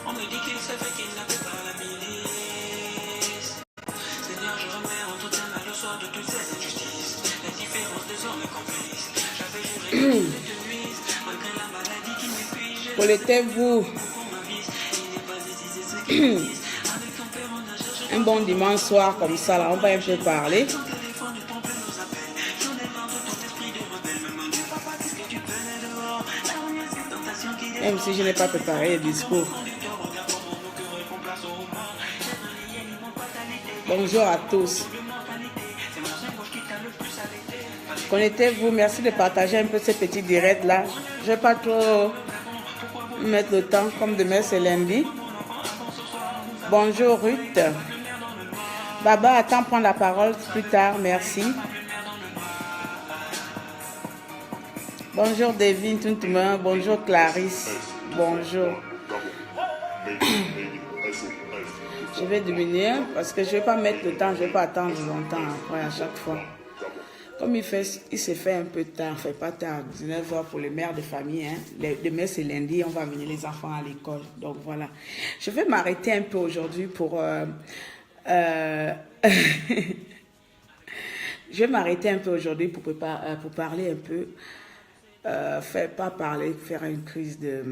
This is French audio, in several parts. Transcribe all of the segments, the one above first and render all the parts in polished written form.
On me dit qu'il savait qu'il n'avait pas la milice. Seigneur, je remets entre tes mains le soir de toutes ces injustices. La différence des hommes est complice. J'avais juré que tu te nuise, malgré la maladie qui m'épuise. Connectez-vous. Un bon dimanche soir comme ça, là, on va un peu parler. Même si je n'ai pas préparé le discours. Bonjour à tous. Connectez-vous. Merci de partager un peu ces petits directs là. Je ne vais pas trop mettre le temps. Comme demain c'est lundi. Bonjour Ruth. Baba, attends prendre la parole plus tard. Merci. Bonjour Devine, tout le monde. Bonjour Clarisse. Bonjour. Je vais diminuer parce que je ne vais pas mettre le temps. Je ne vais pas attendre longtemps après à chaque fois. Comme il s'est fait un peu tard, il ne fait pas tard, 19h pour les mères de famille. Hein. Demain c'est lundi, on va amener les enfants à l'école. Donc voilà. Je vais m'arrêter un peu aujourd'hui pour... je vais m'arrêter un peu aujourd'hui pour parler un peu... faire une crise de...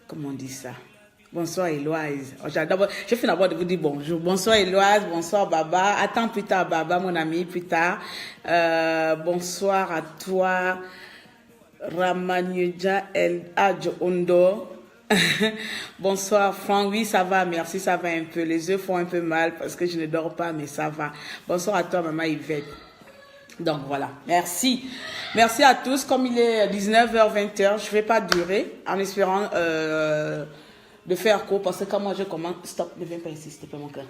Comment on dit ça? Bonsoir Eloise. Je finis d'abord de vous dire bonjour. Bonsoir Eloise, bonsoir Baba. Attends plus tard Baba, mon ami, plus tard. Bonsoir à toi. Ramanyuja El Adjo Ondo. Bonsoir Franck, oui ça va, merci, ça va un peu. Les yeux font un peu mal parce que je ne dors pas, mais ça va. Bonsoir à toi Maman Yvette. Donc voilà, merci. Merci à tous. Comme il est 19h, 20h, je ne vais pas durer en espérant de faire court parce que quand moi je commence... Stop, ne viens pas ici, s'il te plaît mon cœur.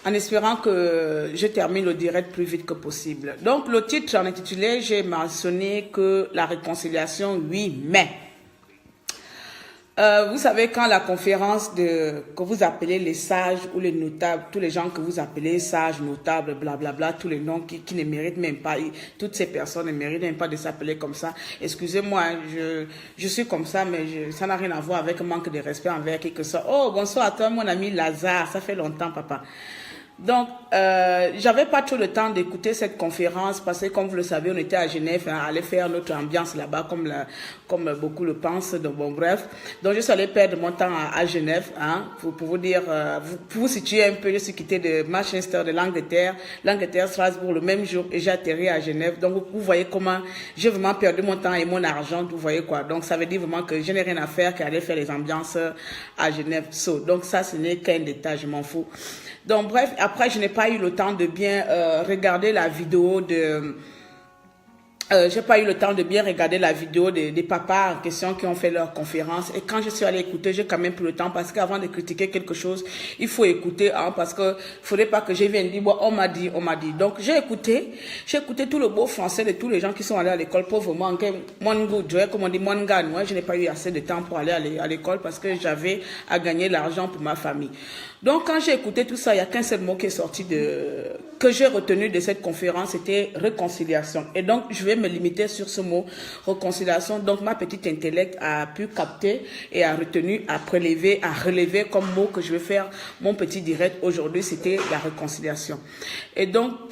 En espérant que je termine le direct plus vite que possible. Donc le titre en intitulé, j'ai mentionné que la réconciliation, oui, mais... vous savez, quand la conférence que vous appelez les sages ou les notables, tous les gens que vous appelez sages, notables, blablabla, tous les noms qui ne méritent même pas, toutes ces personnes ne méritent même pas de s'appeler comme ça. Excusez-moi, je suis comme ça, mais ça n'a rien à voir avec un manque de respect envers qui que ce soit. Oh, bonsoir à toi, mon ami Lazare, ça fait longtemps, papa. Donc, j'avais pas trop le temps d'écouter cette conférence parce que, comme vous le savez, on était à Genève, hein, aller faire notre ambiance là-bas, comme beaucoup le pensent. Donc, bon, bref. Donc, je suis allée perdre mon temps à Genève, hein, pour vous dire, pour vous situer un peu, je suis quitté de Manchester, de l'Angleterre, Strasbourg, le même jour, et j'ai atterri à Genève. Donc, vous voyez comment j'ai vraiment perdu mon temps et mon argent, vous voyez quoi. Donc, ça veut dire vraiment que je n'ai rien à faire qu'aller faire les ambiances à Genève. Donc, ça, ce n'est qu'un détail, je m'en fous. Donc bref, après je n'ai pas eu le temps de bien regarder la vidéo de... j'ai pas eu le temps de bien regarder la vidéo des papas en question qui ont fait leur conférence. Et quand je suis allée écouter, j'ai quand même pris le temps parce qu'avant de critiquer quelque chose, il faut écouter, hein, parce que faudrait pas que je vienne dire, bon, on m'a dit. Donc j'ai écouté tout le beau français de tous les gens qui sont allés à l'école. Pauvrement, comme on dit, moi, je n'ai pas eu assez de temps pour aller à l'école parce que j'avais à gagner l'argent pour ma famille. Donc, quand j'ai écouté tout ça, il n'y a qu'un seul mot qui est sorti que j'ai retenu de cette conférence, c'était réconciliation. Et donc, je vais me limiter sur ce mot, réconciliation. Donc, ma petite intellect a pu capter et a retenu, a relevé comme mot que je vais faire mon petit direct aujourd'hui, c'était la réconciliation. Et donc,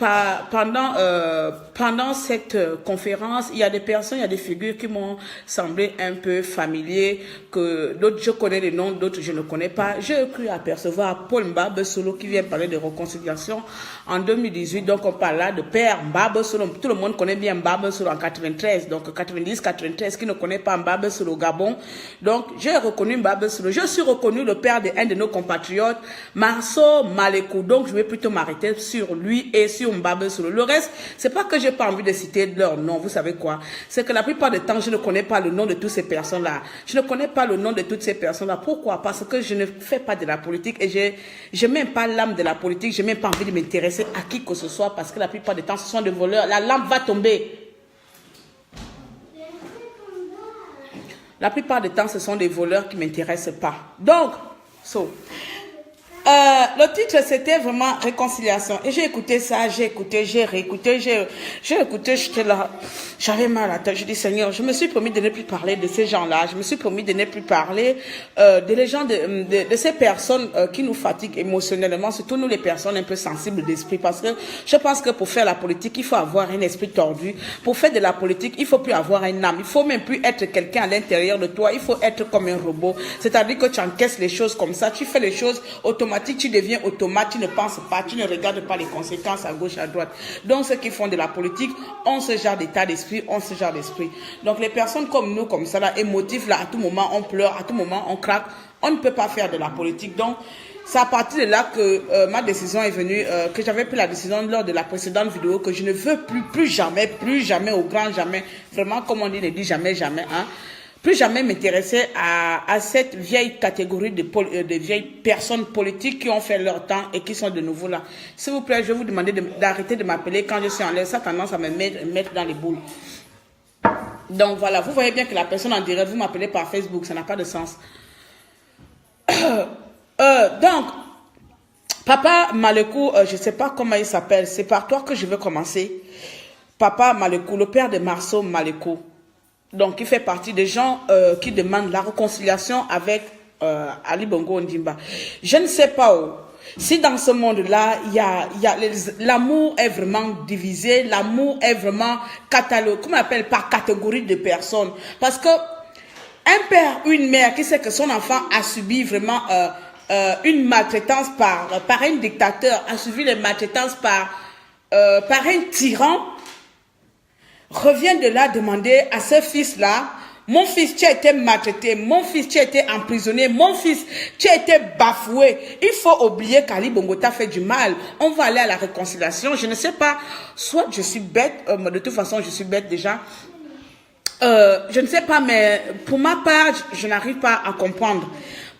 pendant cette conférence, il y a des personnes, il y a des figures qui m'ont semblé un peu familiers, que d'autres je connais les noms, d'autres je ne connais pas. J'ai cru apercevoir Paul Mbaba Solo qui vient parler de réconciliation en 2018. Donc on parle là de Père Mbaba Solo. Tout le monde connaît bien Mbaba Solo en 93. Donc 90-93, qui ne connaît pas Mbaba Solo au Gabon. Donc j'ai reconnu Mbaba Solo. Je suis reconnu le père d'un de nos compatriotes, Marceau Malekou. Donc je vais plutôt m'arrêter sur lui et sur Mbaba Solo. Le reste, c'est pas que j'ai pas envie de citer leur nom. Vous savez quoi? C'est que la plupart du temps, je ne connais pas le nom de toutes ces personnes-là. Je ne connais pas le nom de toutes ces personnes-là. Pourquoi? Parce que je ne fais pas de la politique et je n'ai même pas l'âme de la politique. Je n'ai même pas envie de m'intéresser à qui que ce soit parce que la plupart du temps, ce sont des voleurs. La lampe va tomber. La plupart du temps, ce sont des voleurs qui ne m'intéressent pas. Donc, Le titre, c'était vraiment réconciliation. Et j'ai écouté ça, j'ai écouté, j'ai réécouté, j'ai écouté, j'étais là, j'avais mal à la tête. Je dis, Seigneur, je me suis promis de ne plus parler de ces gens-là. Je me suis promis de ne plus parler de ces personnes qui nous fatiguent émotionnellement, surtout nous les personnes un peu sensibles d'esprit. Parce que je pense que pour faire la politique, il faut avoir un esprit tordu. Pour faire de la politique, il faut plus avoir un âme. Il faut même plus être quelqu'un à l'intérieur de toi. Il faut être comme un robot. C'est-à-dire que tu encaisses les choses comme ça. Tu fais les choses automatiques. Tu deviens automate. Tu ne penses pas. Tu ne regardes pas les conséquences à gauche, à droite. Donc, ceux qui font de la politique ont ce genre d'état d'esprit, ont ce genre d'esprit. Donc, les personnes comme nous, comme ça, là, émotifs, là, à tout moment, on pleure, à tout moment, on craque. On ne peut pas faire de la politique. Donc, c'est à partir de là que ma décision est venue, que j'avais pris la décision lors de la précédente vidéo, que je ne veux plus jamais, au grand jamais, vraiment, comme on dit, ne dit jamais, jamais, hein, plus jamais m'intéresser à cette vieille catégorie de vieilles personnes politiques qui ont fait leur temps et qui sont de nouveau là. S'il vous plaît, je vais vous demander d'arrêter de m'appeler quand je suis en l'air. Ça a tendance à me mettre dans les boules. Donc voilà, vous voyez bien que la personne en direct, vous m'appelez par Facebook, ça n'a pas de sens. Donc, Papa Malekou, je ne sais pas comment il s'appelle, c'est par toi que je veux commencer. Papa Malekou, le père de Marceau Malekou. Donc, il fait partie des gens qui demandent la réconciliation avec Ali Bongo Ondimba. Je ne sais pas si dans ce monde-là, l'amour est vraiment divisé, l'amour est vraiment catalogué, comment on appelle, par catégorie de personnes. Parce que un père ou une mère qui sait que son enfant a subi vraiment une maltraitance par un dictateur, a subi les maltraitances par un tyran, revient de là demander à ce fils-là, mon fils, tu as été maltraité, mon fils, tu as été emprisonné, mon fils, tu as été bafoué. Il faut oublier qu'Ali Bongo t'a fait du mal. On va aller à la réconciliation. Je ne sais pas, soit je suis bête, de toute façon je suis bête déjà. Je ne sais pas, mais pour ma part, je n'arrive pas à comprendre.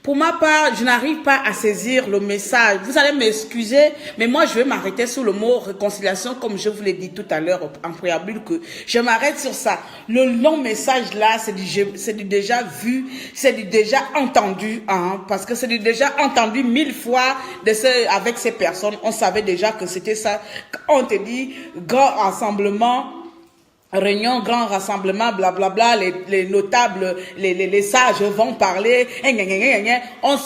Pour ma part, je n'arrive pas à saisir le message. Vous allez m'excuser, mais moi, je vais m'arrêter sur le mot réconciliation, comme je vous l'ai dit tout à l'heure en préambule, que je m'arrête sur ça. Le long message là, c'est du déjà vu, c'est du déjà entendu, hein, parce que c'est du déjà entendu 1000 fois avec ces personnes. On savait déjà que c'était ça. On te dit, grand rassemblement, réunion, grand rassemblement, blablabla, les notables, les sages vont parler, on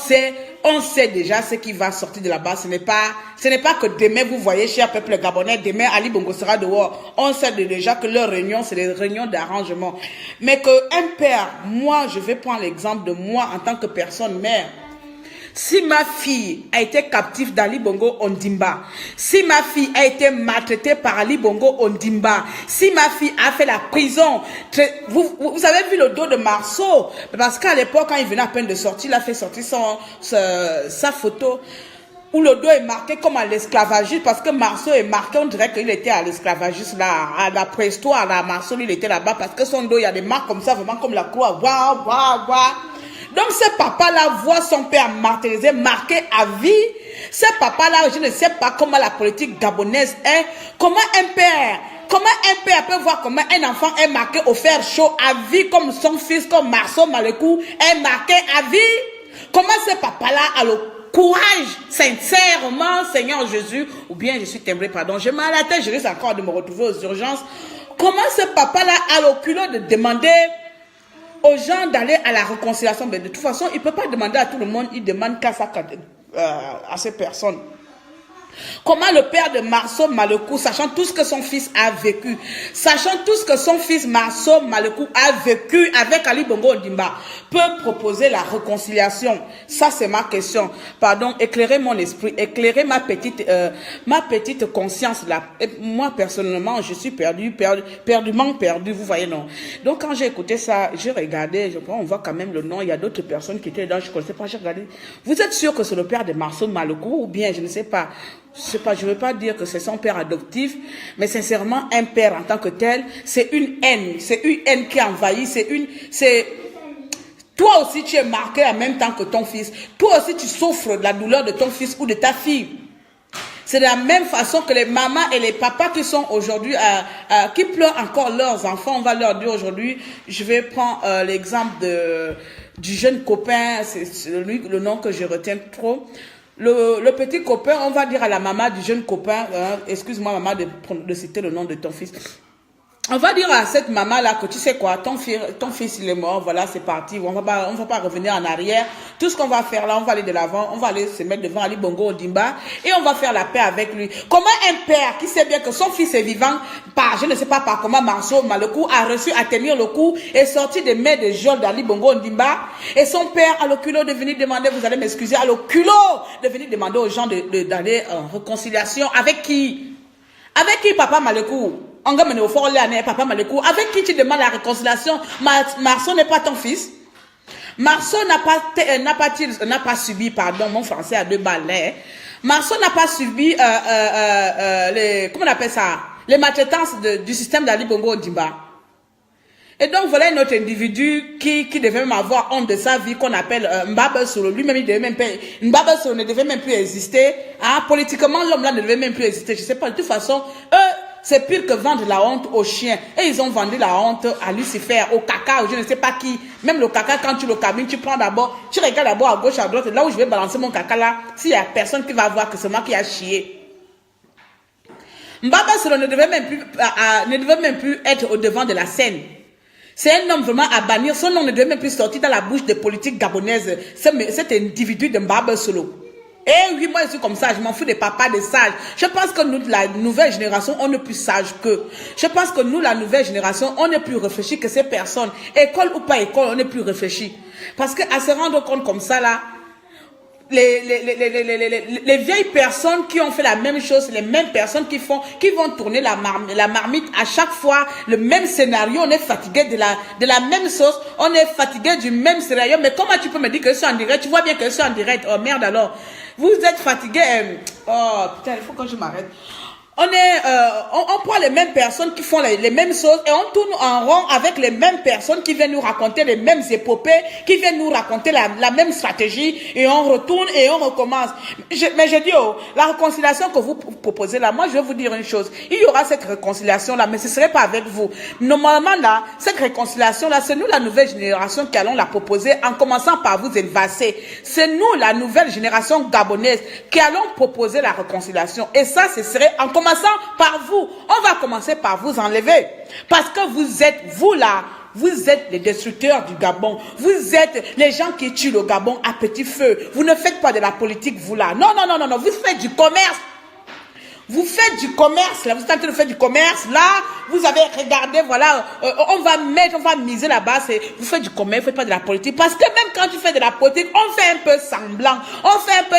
sait déjà ce qui va sortir de là-bas. Ce n'est pas que demain, vous voyez, cher peuple gabonais, demain, Ali Bongo sera dehors. On sait déjà que leur réunion, c'est des réunions d'arrangement. Mais qu'un père, moi, je vais prendre l'exemple de moi en tant que personne mère. Si ma fille a été captive d'Ali Bongo Ondimba, si ma fille a été maltraitée par Ali Bongo Ondimba, si ma fille a fait la prison, vous avez vu le dos de Marceau, parce qu'à l'époque, quand il venait à peine de sortir, il a fait sortir sa photo, où le dos est marqué comme à l'esclavagisme, parce que Marceau est marqué, on dirait qu'il était à l'esclavagisme, là, à la préhistoire, là, Marceau, il était là-bas, parce que son dos, il y a des marques comme ça, vraiment comme la croix, waouh, waouh, waouh. Donc, ce papa-là voit son père martyrisé, marqué à vie. Ce papa-là, je ne sais pas comment la politique gabonaise est. Comment un père peut voir comment un enfant est marqué au fer chaud à vie, comme son fils, comme Marceau Malekou, est marqué à vie? Comment ce papa-là a le courage, sincèrement, Seigneur Jésus, ou bien je suis timbré, pardon, j'ai mal à la tête, je risque encore de me retrouver aux urgences. Comment ce papa-là a le culot de demander aux gens d'aller à la réconciliation? Mais de toute façon, il ne peut pas demander à tout le monde, il demande qu'à à ces personnes. Comment le père de Marceau Malekou, sachant tout ce que son fils a vécu, sachant tout ce que son fils Marceau Malekou a vécu avec Ali Bongo Ondimba, peut proposer la réconciliation? Ça, c'est ma question. Pardon, éclairez mon esprit, éclairez ma petite conscience là. Et moi, personnellement, je suis perdument perdu, vous voyez, non? Donc, quand j'ai écouté ça, j'ai regardé, on voit quand même le nom, il y a d'autres personnes qui étaient là, je ne connaissais pas, j'ai regardé. Vous êtes sûr que c'est le père de Marceau Malekou ou bien, je ne sais pas. Je ne veux pas dire que c'est son père adoptif, mais sincèrement, un père en tant que tel, c'est une haine qui envahit, toi aussi tu es marqué en même temps que ton fils, toi aussi tu souffres de la douleur de ton fils ou de ta fille. C'est de la même façon que les mamans et les papas qui sont aujourd'hui, qui pleurent encore leurs enfants, on va leur dire aujourd'hui, je vais prendre l'exemple du jeune copain, c'est le nom que je retiens trop. Le petit copain, on va dire à la maman du jeune copain, excuse-moi maman de citer le nom de ton fils. On va dire à cette maman-là que tu sais quoi, ton fils il est mort, voilà c'est parti, on va pas revenir en arrière. Tout ce qu'on va faire là, on va aller de l'avant, on va aller se mettre devant Ali Bongo Ondimba et on va faire la paix avec lui. Comment un père qui sait bien que son fils est vivant, je ne sais pas par comment Marceau Malekou a reçu à tenir le coup et sorti des mains de Joel d'Ali Bongo Ondimba et son père a le culot de venir demander, vous allez m'excuser, a le culot de venir demander aux gens d'aller en réconciliation avec qui? Avec qui papa Malekou? Papa Malekou, avec qui tu demandes la réconciliation? Marceau n'est pas ton fils. Marceau n'a pas subi, pardon, mon français à deux balles. Marceau n'a pas subi comment on appelle ça? Les maltraitances du système d'Ali Bongo Ondimba. Et donc voilà un autre individu qui devait même avoir honte de sa vie qu'on appelle Mbaba Solo. Lui-même il devait même pas, Mbaba Solo ne devait même plus exister. Hein? Politiquement l'homme là ne devait même plus exister. Je sais pas, de toute façon, eux, c'est pire que vendre la honte aux chiens. Et ils ont vendu la honte à Lucifer, au caca, ou je ne sais pas qui. Même le caca, quand tu le cabines, tu prends d'abord, tu regardes d'abord à gauche, à droite. Et là où je vais balancer mon caca là, s'il y a personne qui va voir que c'est moi qui a chié. Mbaba Solo ne devait même plus être au devant de la scène. C'est un homme vraiment à bannir. Son nom ne devait même plus sortir dans la bouche des politiques gabonaises. Cet individu de Mbaba Solo. Eh oui, moi je suis comme ça, je m'en fous des papas, des sages. Je pense que nous, la nouvelle génération, on est plus sage qu'eux. Je pense que nous, la nouvelle génération, on est plus réfléchi que ces personnes. École ou pas école, on est plus réfléchi. Parce qu'à se rendre compte comme ça là, les vieilles personnes qui ont fait la même chose, les mêmes personnes qui vont tourner la marmite à chaque fois, le même scénario, on est fatigué de la même sauce, on est fatigué du même scénario. Mais comment tu peux me dire que je suis en direct? Tu vois bien que je suis en direct. Oh merde alors. Vous êtes fatigué. Oh putain, il faut que je m'arrête. On prend les mêmes personnes qui font les mêmes choses et on tourne en rond avec les mêmes personnes qui viennent nous raconter les mêmes épopées, qui viennent nous raconter la même stratégie et on retourne et on recommence. Mais je dis, la réconciliation que vous proposez là, moi je vais vous dire une chose. Il y aura cette réconciliation là, mais ce ne serait pas avec vous. Normalement là, cette réconciliation là, c'est nous la nouvelle génération qui allons la proposer en commençant par vous élevasser. C'est nous la nouvelle génération gabonaise qui allons proposer la réconciliation. Et ça, ce serait en commençant par vous. On va commencer par vous enlever. Parce que vous êtes les destructeurs du Gabon. Vous êtes les gens qui tuent le Gabon à petit feu. Vous ne faites pas de la politique, vous là. Non. Vous faites du commerce. Vous faites du commerce, là, vous êtes en train de faire du commerce, là, vous avez regardé, voilà, on va miser là-bas, vous faites du commerce, vous faites pas de la politique, parce que même quand tu fais de la politique, on fait un peu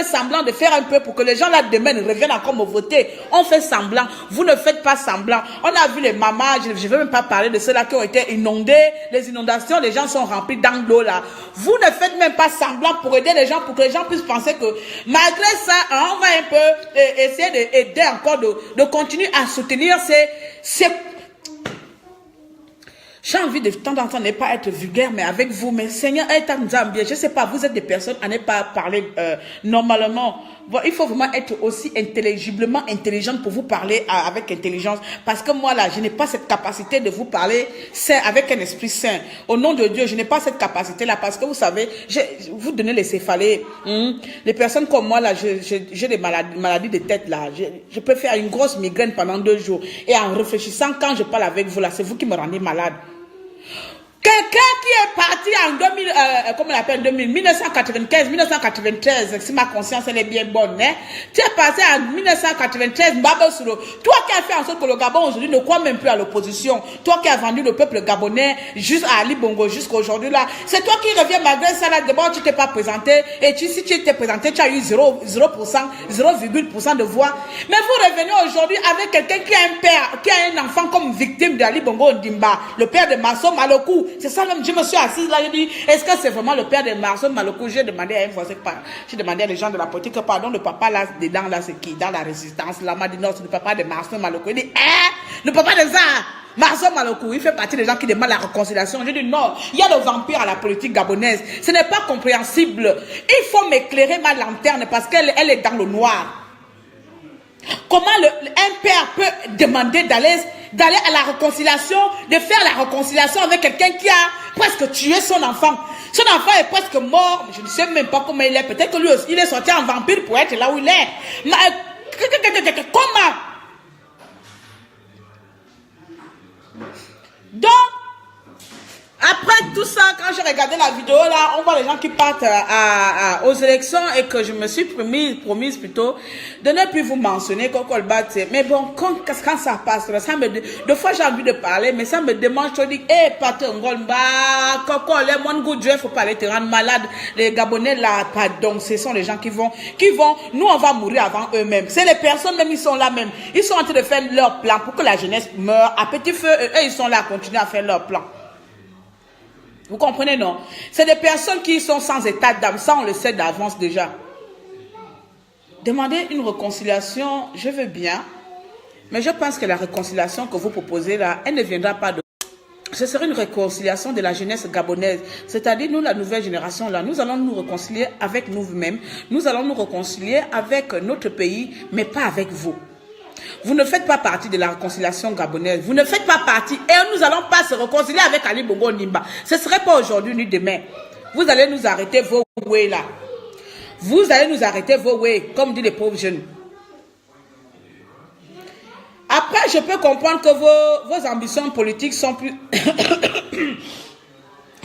semblant de faire un peu pour que les gens là demain reviennent encore me voter, on fait semblant, vous ne faites pas semblant, on a vu les mamans, je ne veux même pas parler de ceux-là qui ont été inondés, les inondations, les gens sont remplis d'eau là, vous ne faites même pas semblant pour aider les gens, pour que les gens puissent penser que, malgré ça, on va un peu essayer d'aider encore de continuer à soutenir ces j'ai envie de temps en temps ne pas être vulgaire, mais avec vous, mais Seigneur, je ne sais pas, vous êtes des personnes à ne pas parler normalement. Bon, il faut vraiment être aussi intelligiblement intelligente pour vous parler avec intelligence. Parce que moi, là, je n'ai pas cette capacité de vous parler sain, avec un esprit sain. Au nom de Dieu, je n'ai pas cette capacité-là parce que vous savez, vous donnez les céphalées. Les personnes comme moi, là, j'ai des maladies de tête, là. Je peux faire une grosse migraine pendant 2 jours. Et en réfléchissant, quand je parle avec vous, là, c'est vous qui me rendez malade. Quelqu'un qui est parti en 1995, 1993, si ma conscience elle est bien bonne, hein. Tu es passé en 1993, Mbaba Solo. Toi qui as fait en sorte que le Gabon aujourd'hui ne croit même plus à l'opposition. Toi qui as vendu le peuple gabonais juste à Ali Bongo jusqu'à aujourd'hui là. C'est toi qui reviens malgré ça là. D'abord tu t'es pas présenté et si tu t'es présenté, tu as eu 0,% de voix. Mais vous revenez aujourd'hui avec quelqu'un qui a un père, qui a un enfant comme victime d'Ali Bongo Ondimba, le père de Marceau Malekou. C'est ça même, je me suis assise là, je dis, est-ce que c'est vraiment le père de Marceau Malekou? J'ai demandé à une fois, j'ai demandé à les gens de la politique, pardon, le papa là, dedans là, c'est qui? Dans la résistance, là, m'a dit non, c'est le papa de Marceau Malekou. Il dit, le papa de ça, Marceau Malekou, il fait partie des gens qui demandent la réconciliation. Je dis non, il y a le vampire à la politique gabonaise. Ce n'est pas compréhensible. Il faut m'éclairer ma lanterne parce qu'elle est dans le noir. Comment un père peut demander d'aller à la réconciliation, de faire la réconciliation avec quelqu'un qui a presque tué son enfant? Son enfant est presque mort. Je ne sais même pas comment il est. Peut-être que lui aussi, il est sorti en vampire pour être là où il est. Comment? Donc, après tout ça, quand j'ai regardé la vidéo là, on voit les gens qui partent aux élections et que je me suis promise plutôt de ne plus vous mentionner Coco le bat. Mais bon, quand ça passe, ça me, deux fois j'ai envie de parler, mais ça me demande, je dis, hé, Patengolba, Coco, les moins good, il faut pas aller te rendre malade. Les Gabonais là, pardon, ce sont les gens qui vont, nous on va mourir avant eux-mêmes. C'est les personnes même, ils sont là même. Ils sont en train de faire leur plan pour que la jeunesse meure à petit feu. Eux, ils sont là à continuer à faire leur plan. Vous comprenez, non? C'est des personnes qui sont sans état d'âme. Ça, on le sait d'avance déjà. Demander une réconciliation, je veux bien. Mais je pense que la réconciliation que vous proposez là, elle ne viendra pas de... Ce serait une réconciliation de la jeunesse gabonaise. C'est-à-dire, nous, la nouvelle génération là, nous allons nous réconcilier avec nous-mêmes. Nous allons nous réconcilier avec notre pays, mais pas avec vous. Vous ne faites pas partie de la réconciliation gabonaise. Vous ne faites pas partie. Et nous n'allons pas se réconcilier avec Ali Bongo Ondimba. Ce ne serait pas aujourd'hui ni demain. Vous allez nous arrêter vos way là. Vous allez nous arrêter vos way, comme disent les pauvres jeunes. Après, je peux comprendre que vos ambitions politiques sont plus...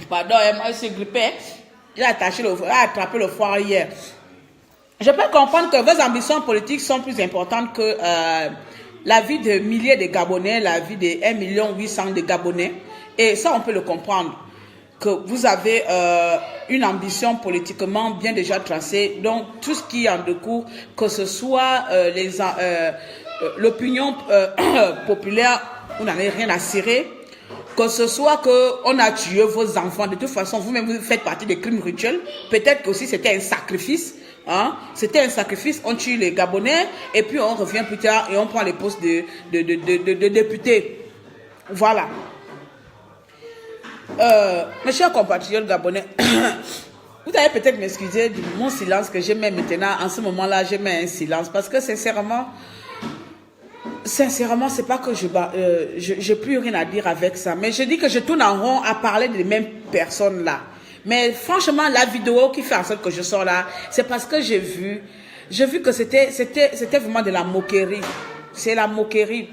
Pardon, moi je suis grippé. J'ai attrapé le foie hier. Je peux comprendre que vos ambitions politiques sont plus importantes que la vie de milliers de Gabonais, la vie de 1,8 million de Gabonais. Et ça, on peut le comprendre. Que vous avez une ambition politiquement bien déjà tracée. Donc, tout ce qui en découle, que ce soit l'opinion populaire, vous n'avez rien à cirer. Que ce soit qu'on a tué vos enfants. De toute façon, vous-même, vous faites partie des crimes rituels. Peut-être que aussi c'était un sacrifice. Hein? C'était un sacrifice, on tue les Gabonais et puis on revient plus tard et on prend les postes de députés. Voilà. Mes chers compatriotes gabonais, vous allez peut-être m'excuser de mon silence que je mets maintenant. En ce moment-là, je mets un silence parce que sincèrement, c'est pas que j'ai plus rien à dire avec ça. Mais je dis que je tourne en rond à parler des mêmes personnes là. Mais franchement, la vidéo qui fait en sorte que je sors là, c'est parce que j'ai vu que c'était vraiment de la moquerie. C'est la moquerie.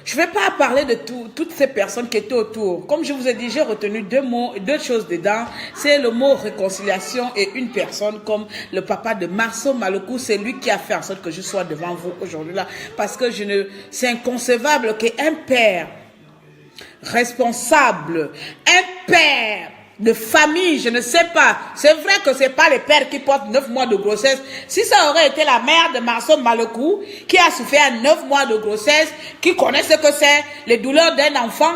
Je ne vais pas parler de toutes ces personnes qui étaient autour. Comme je vous ai dit, j'ai retenu deux choses dedans. C'est le mot réconciliation et une personne comme le papa de Marceau Maloku. C'est lui qui a fait en sorte que je sois devant vous aujourd'hui là. Parce que c'est inconcevable qu'un père responsable, un père de famille, je ne sais pas. C'est vrai que c'est pas les pères qui portent 9 mois de grossesse. Si ça aurait été la mère de Marceau Maloku qui a souffert 9 mois de grossesse, qui connaît ce que c'est, les douleurs d'un enfant,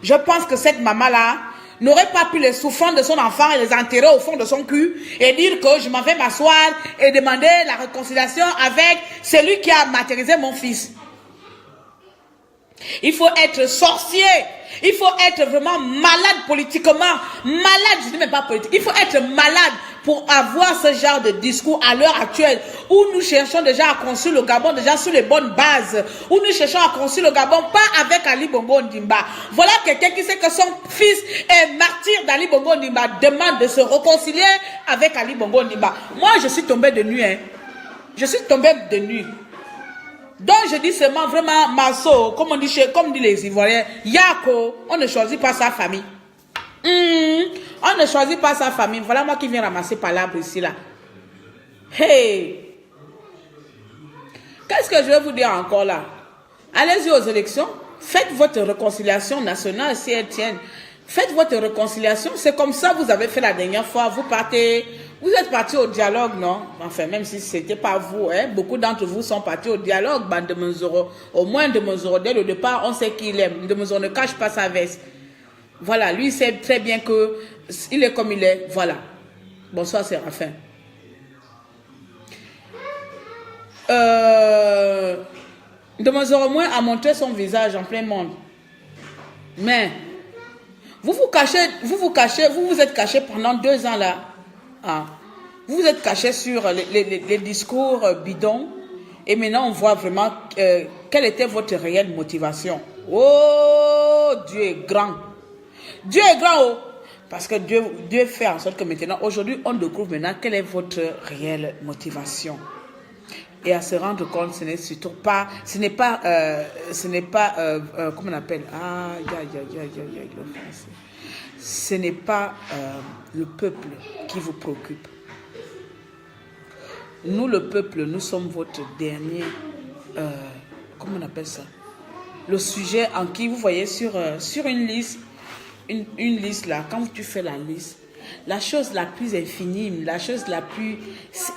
je pense que cette maman-là n'aurait pas pu les souffrances de son enfant et les enterrer au fond de son cul et dire que je m'en vais m'asseoir et demander la réconciliation avec celui qui a martyrisé mon fils. Il faut être sorcier. Il faut être vraiment malade politiquement. Malade, je ne dis même pas politique. Il faut être malade pour avoir ce genre de discours à l'heure actuelle où nous cherchons déjà à construire le Gabon déjà sur les bonnes bases. Où nous cherchons à construire le Gabon pas avec Ali Bongo Ondimba. Voilà quelqu'un qui sait que son fils est martyr d'Ali Bongo Ondimba demande de se réconcilier avec Ali Bongo Ondimba. Moi, je suis tombée de nuit. Hein. Je suis tombée de nuit. Donc je dis seulement vraiment Marceau, comme dit les Ivoiriens, Yako, on ne choisit pas sa famille. On ne choisit pas sa famille. Voilà moi qui viens ramasser palabre ici là. Hey! Qu'est-ce que je vais vous dire encore là? Allez-y aux élections, faites votre réconciliation nationale si elle tient. Faites votre réconciliation, c'est comme ça vous avez fait la dernière fois, vous êtes partis au dialogue, non? Enfin, même si ce n'était pas vous, hein, beaucoup d'entre vous sont partis au dialogue, bande de Monzoro. Au moins de Monzoro, dès le départ, on sait qu'il aime. De Monzoro ne cache pas sa veste. Voilà, lui sait très bien que il est comme il est. Voilà. Bonsoir, Séraphin. De Monzoro moins a montré son visage en plein monde. Mais vous vous êtes caché pendant 2 ans là. Ah. Vous vous êtes caché sur les discours bidons et maintenant on voit vraiment quelle était votre réelle motivation. Oh, Dieu est grand. Dieu est grand. Oh. Parce que Dieu fait en sorte que maintenant, aujourd'hui, on découvre maintenant quelle est votre réelle motivation. Et à se rendre compte, ce n'est surtout pas, comment on appelle, le français. Ce n'est pas le peuple qui vous préoccupe. Nous, le peuple, nous sommes votre dernier, comment on appelle ça? Le sujet en qui, vous voyez, sur une liste, une liste là, quand tu fais la liste, la chose la plus infime, la chose la plus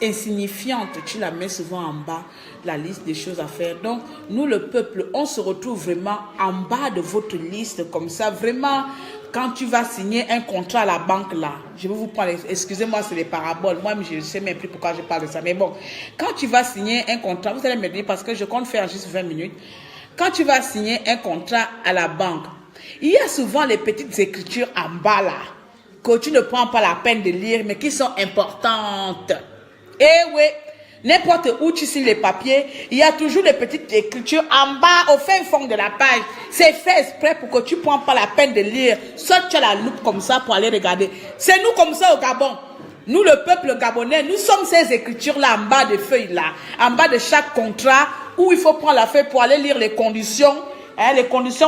insignifiante, tu la mets souvent en bas, la liste des choses à faire. Donc, nous, le peuple, on se retrouve vraiment en bas de votre liste, comme ça, vraiment, quand tu vas signer un contrat à la banque là, je vais vous prendre, excusez-moi, c'est des paraboles, moi je ne sais même plus pourquoi je parle de ça, mais bon, quand tu vas signer un contrat, vous allez me dire, parce que je compte faire juste 20 minutes, quand tu vas signer un contrat à la banque, il y a souvent les petites écritures en bas là, que tu ne prends pas la peine de lire, mais qui sont importantes. Eh oui, n'importe où tu signes les papiers, il y a toujours les petites écritures en bas, au fin fond de la page. C'est fait exprès pour que tu ne prends pas la peine de lire. Soit tu as la loupe comme ça pour aller regarder. C'est nous comme ça au Gabon. Nous, le peuple gabonais, nous sommes ces écritures-là en bas de feuilles là, en bas de chaque contrat, où il faut prendre la feuille pour aller lire les conditions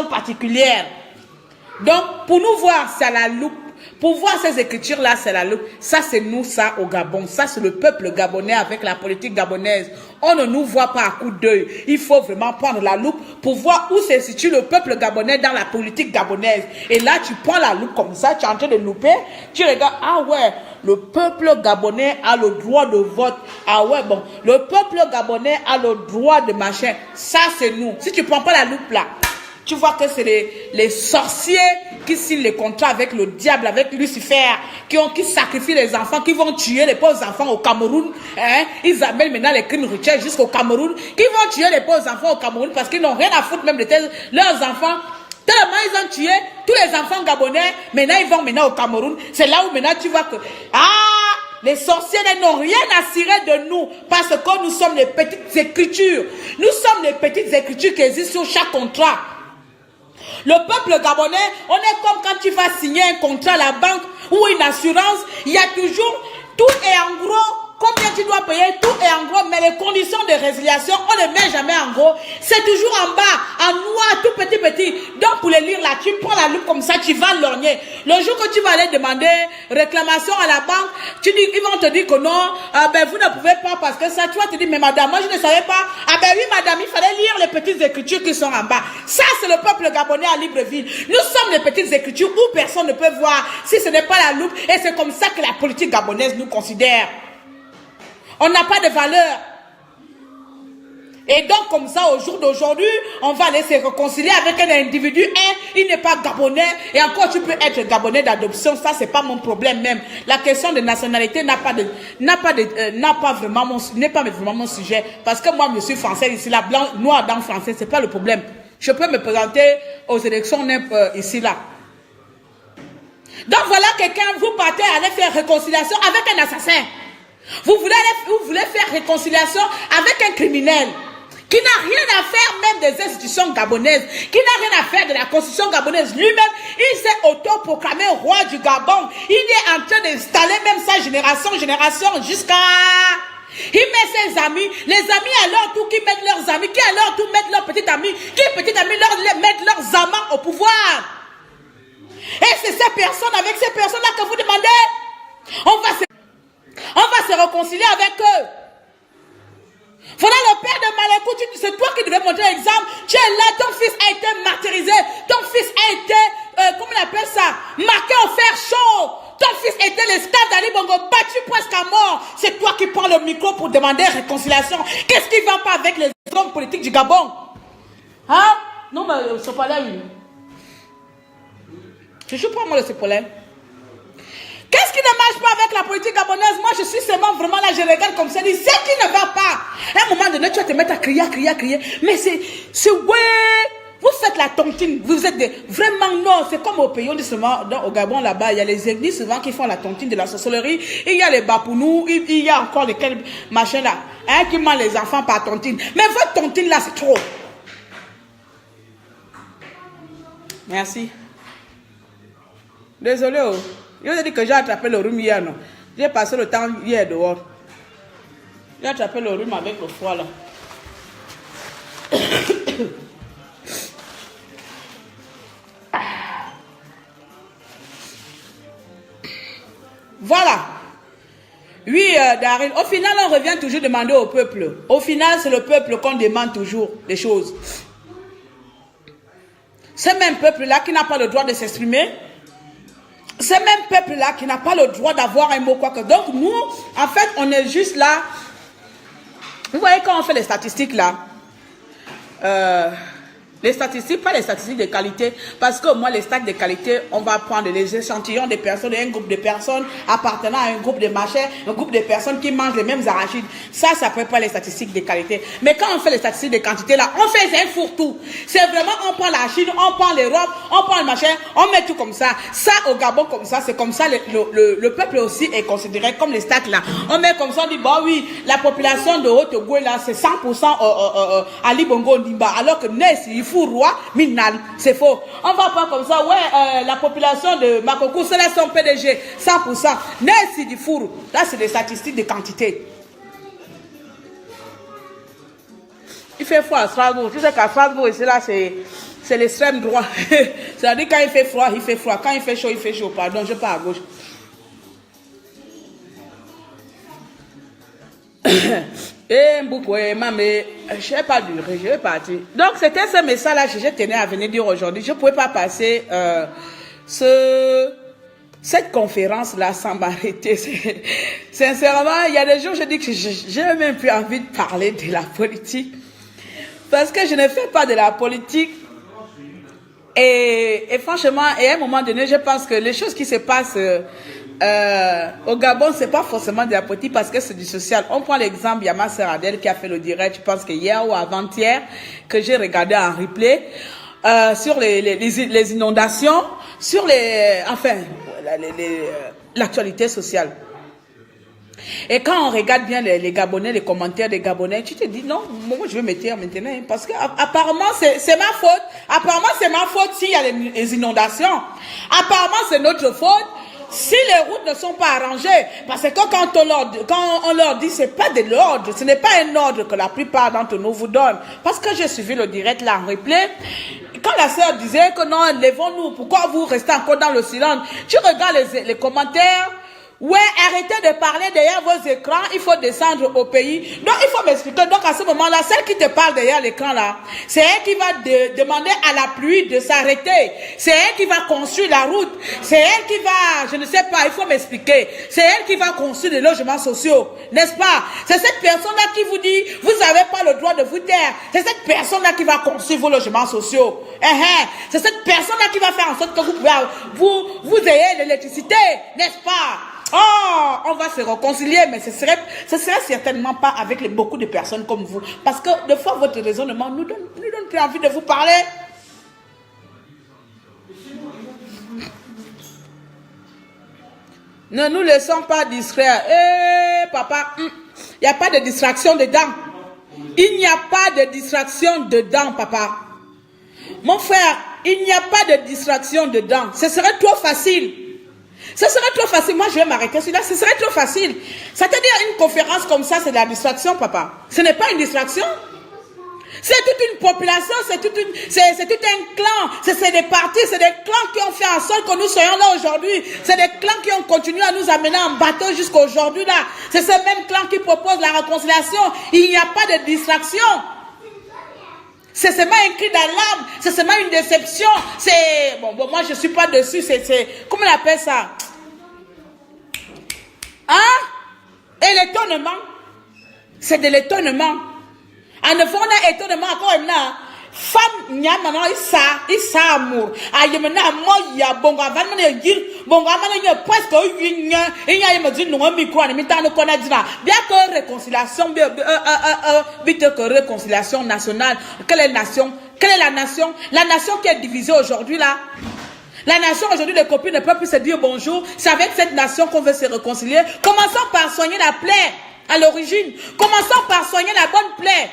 particulières. Donc, pour nous voir, c'est à la loupe. Pour voir ces écritures-là, c'est la loupe. Ça, c'est nous, ça, au Gabon. Ça, c'est le peuple gabonais avec la politique gabonaise. On ne nous voit pas à coup d'œil. Il faut vraiment prendre la loupe pour voir où se situe le peuple gabonais dans la politique gabonaise. Et là, tu prends la loupe comme ça, tu es en train de louper. Tu regardes, ah ouais, le peuple gabonais a le droit de vote. Ah ouais, bon, le peuple gabonais a le droit de machin. Ça, c'est nous. Si tu ne prends pas la loupe là, tu vois que c'est les sorciers qui signent les contrats avec le diable, avec Lucifer, qui sacrifient les enfants, qui vont tuer les pauvres enfants au Cameroun. Hein? Ils amènent maintenant les crimes routiers jusqu'au Cameroun, qui vont tuer les pauvres enfants au Cameroun parce qu'ils n'ont rien à foutre même de leurs enfants. Tellement ils ont tué tous les enfants gabonais, maintenant ils vont au Cameroun. C'est là où maintenant tu vois que... les sorciers n'ont rien à cirer de nous parce que nous sommes les petites écritures. Nous sommes les petites écritures qui existent sur chaque contrat. Le peuple gabonais, on est comme quand tu vas signer un contrat à la banque ou une assurance, il y a toujours, tout est en gros, combien tu dois payer, tout est en gros, mais les conditions de résiliation, on ne les met jamais en gros, c'est toujours en bas, en noir, tout petit. Donc pour les lire là, tu prends la loupe comme ça, tu vas lorgner. Le jour que tu vas aller demander réclamation à la banque, ils vont te dire que non, vous ne pouvez pas parce que ça, tu vas te dire, mais madame, moi je ne savais pas. Ah ben oui madame, il fallait lire les petites écritures qui sont en bas. Ça c'est le peuple gabonais à Libreville. Nous sommes les petites écritures où personne ne peut voir si ce n'est pas la loupe, et c'est comme ça que la politique gabonaise nous considère. On n'a pas de valeur. Et donc, comme ça, au jour d'aujourd'hui, on va aller se réconcilier avec un individu. Il n'est pas gabonais. Et encore, tu peux être gabonais d'adoption. Ça, c'est pas mon problème même. La question de nationalité n'est pas vraiment mon sujet. Parce que moi, je suis français ici, là, blanc, noir dans français, c'est pas le problème. Je peux me présenter aux élections ici, là. Donc, voilà quelqu'un, vous partez aller faire réconciliation avec un assassin. Vous voulez faire réconciliation avec un criminel qui n'a rien à faire même des institutions gabonaises, qui n'a rien à faire de la constitution gabonaise lui-même. Il s'est autoproclamé roi du Gabon. Il est en train d'installer même sa génération jusqu'à... Il met ses amis, les amis à leur tour qui mettent leurs amis, qui à leur tour mettent leurs petits amis, qui petits amis mettent leurs amants au pouvoir. Et c'est ces personnes, avec ces personnes-là que vous demandez, on va se réconcilier avec eux. Voilà le père de Malékou, c'est toi qui devais montrer l'exemple. Tu es là, ton fils a été martyrisé, ton fils a été, comment on appelle ça, marqué au fer chaud. Ton fils était l'esclave d'Ali Bongo, battu presque à mort. C'est toi qui prends le micro pour demander réconciliation. Qu'est-ce qui ne va pas avec les hommes politiques du Gabon? Hein? Non, mais le Sopolais, oui. Je ne joue pas moi le Sopolais. Qu'est-ce qui ne marche pas avec la politique gabonaise? Moi, je suis seulement vraiment là, je regarde comme ça, je dis, ce qui ne va pas. À un moment donné, tu vas te mettre à crier. Mais c'est ouais. Vous faites la tontine. Vous êtes vraiment non. C'est comme au pays, on dit souvent, au Gabon, là-bas, il y a les églises souvent qui font la tontine de la sorcellerie. Et il y a les bapounous, il y a encore lesquels machin là, hein, qui mangent les enfants par tontine. Mais votre tontine là, c'est trop. Merci. Désolé. Oh. Je vous ai dit que j'ai attrapé le rhume hier, non? J'ai passé le temps hier dehors. J'ai attrapé le rhume avec le froid, là. Voilà. Oui, Daryl. Au final, on revient toujours demander au peuple. Au final, c'est le peuple qu'on demande toujours les choses. Ce même peuple-là qui n'a pas le droit de s'exprimer. Ce même peuple-là qui n'a pas le droit d'avoir un mot quoi que. Donc, nous, en fait, on est juste là. Vous voyez, quand on fait les statistiques, là, les statistiques, pas les statistiques de qualité, parce que moi, les stats de qualité, on va prendre les échantillons des personnes, un groupe de personnes appartenant à un groupe de machins, un groupe de personnes qui mangent les mêmes arachides. Ça peut pas les statistiques de qualité. Mais quand on fait les statistiques de quantité, là, on fait un fourre-tout. C'est vraiment, on prend l'arachide, on prend les robes, on prend le machin, on met tout comme ça. Ça, au Gabon, comme ça, c'est comme ça, le peuple aussi est considéré comme les stats, là. On met comme ça, on dit, bah oui, la population de Haute-Goué, là, c'est 100% Ali Bongo Ndimba, alors que Ness, il fou roi, Minal, c'est faux. On va pas comme ça, ouais, la population de Makoko, c'est là son PDG, 100%. Ness, du four. Là, c'est des statistiques de quantité. Il fait froid à Strasbourg. Tu sais qu'à Strasbourg, ici, là, c'est l'extrême droit. C'est-à-dire, quand il fait froid, il fait froid. Quand il fait chaud, il fait chaud. Pardon, je pars à gauche. Et beaucoup, mais je n'ai pas duré, je vais partir. Donc, c'était ce message-là que je tenais à venir dire aujourd'hui. Je ne pouvais pas passer cette conférence-là sans m'arrêter. Sincèrement, il y a des jours, je dis que je n'ai même plus envie de parler de la politique. Parce que je ne fais pas de la politique. Et franchement, à un moment donné, je pense que les choses qui se passent au Gabon, c'est pas forcément de la politique parce que c'est du social. On prend l'exemple, il y a ma sœur Adèle qui a fait le direct, je pense que hier ou avant-hier, que j'ai regardé en replay, sur les inondations, sur l'actualité sociale. Et quand on regarde bien les Gabonais, les commentaires des Gabonais, tu te dis non, moi je vais me taire maintenant, parce que apparemment c'est ma faute. Apparemment c'est ma faute s'il y a les inondations. Apparemment c'est notre faute si les routes ne sont pas arrangées. Parce que quand on leur dit c'est pas de l'ordre, ce n'est pas un ordre que la plupart d'entre nous vous donnent. Parce que j'ai suivi le direct là en replay. Quand la sœur disait que non, levons-nous, pourquoi vous restez encore dans le silence? Tu regardes les commentaires. Ouais, arrêtez de parler derrière vos écrans, il faut descendre au pays. Donc, il faut m'expliquer. Donc, à ce moment-là, celle qui te parle derrière l'écran là, c'est elle qui va demander à la pluie de s'arrêter. C'est elle qui va construire la route. C'est elle qui va, je ne sais pas, il faut m'expliquer. C'est elle qui va construire les logements sociaux. N'est-ce pas? C'est cette personne-là qui vous dit, vous n'avez pas le droit de vous taire. C'est cette personne-là qui va construire vos logements sociaux. C'est cette personne-là qui va faire en sorte que vous ayez l'électricité. N'est-ce pas? Oh, on va se réconcilier, mais ce serait certainement pas avec beaucoup de personnes comme vous. Parce que, des fois, votre raisonnement nous donne plus envie de vous parler. Ne nous laissons pas distraire. Papa, il n'y a pas de distraction dedans. Il n'y a pas de distraction dedans, papa. Mon frère, il n'y a pas de distraction dedans. Ce serait trop facile. Ce serait trop facile. Moi, je vais m'arrêter sur là. Ce serait trop facile. C'est-à-dire, une conférence comme ça, c'est de la distraction, papa. Ce n'est pas une distraction. C'est toute une population, c'est tout un clan. C'est des partis, c'est des clans qui ont fait en sorte que nous soyons là aujourd'hui. C'est des clans qui ont continué à nous amener en bateau jusqu'à aujourd'hui là. C'est ce même clan qui propose la réconciliation. Il n'y a pas de distraction. C'est seulement un cri d'alarme, c'est seulement une déception. C'est bon, moi je suis pas dessus. C'est comment on appelle ça? Hein? Et l'étonnement, c'est de l'étonnement. En ne faisant un étonnement encore là. Femme nya maintenant il amour aïe maintenant moi ya bongo avant me dire bongo avant presque une il y a me dit non micro ne m'entend ne connaît pas bien que réconciliation vite que réconciliation nationale. Quelle est la nation qui est divisée aujourd'hui là. La nation aujourd'hui, les copines ne peuvent plus se dire bonjour. C'est avec cette nation qu'on veut se réconcilier. Commençons par soigner la plaie à l'origine. Commençons par soigner la bonne plaie.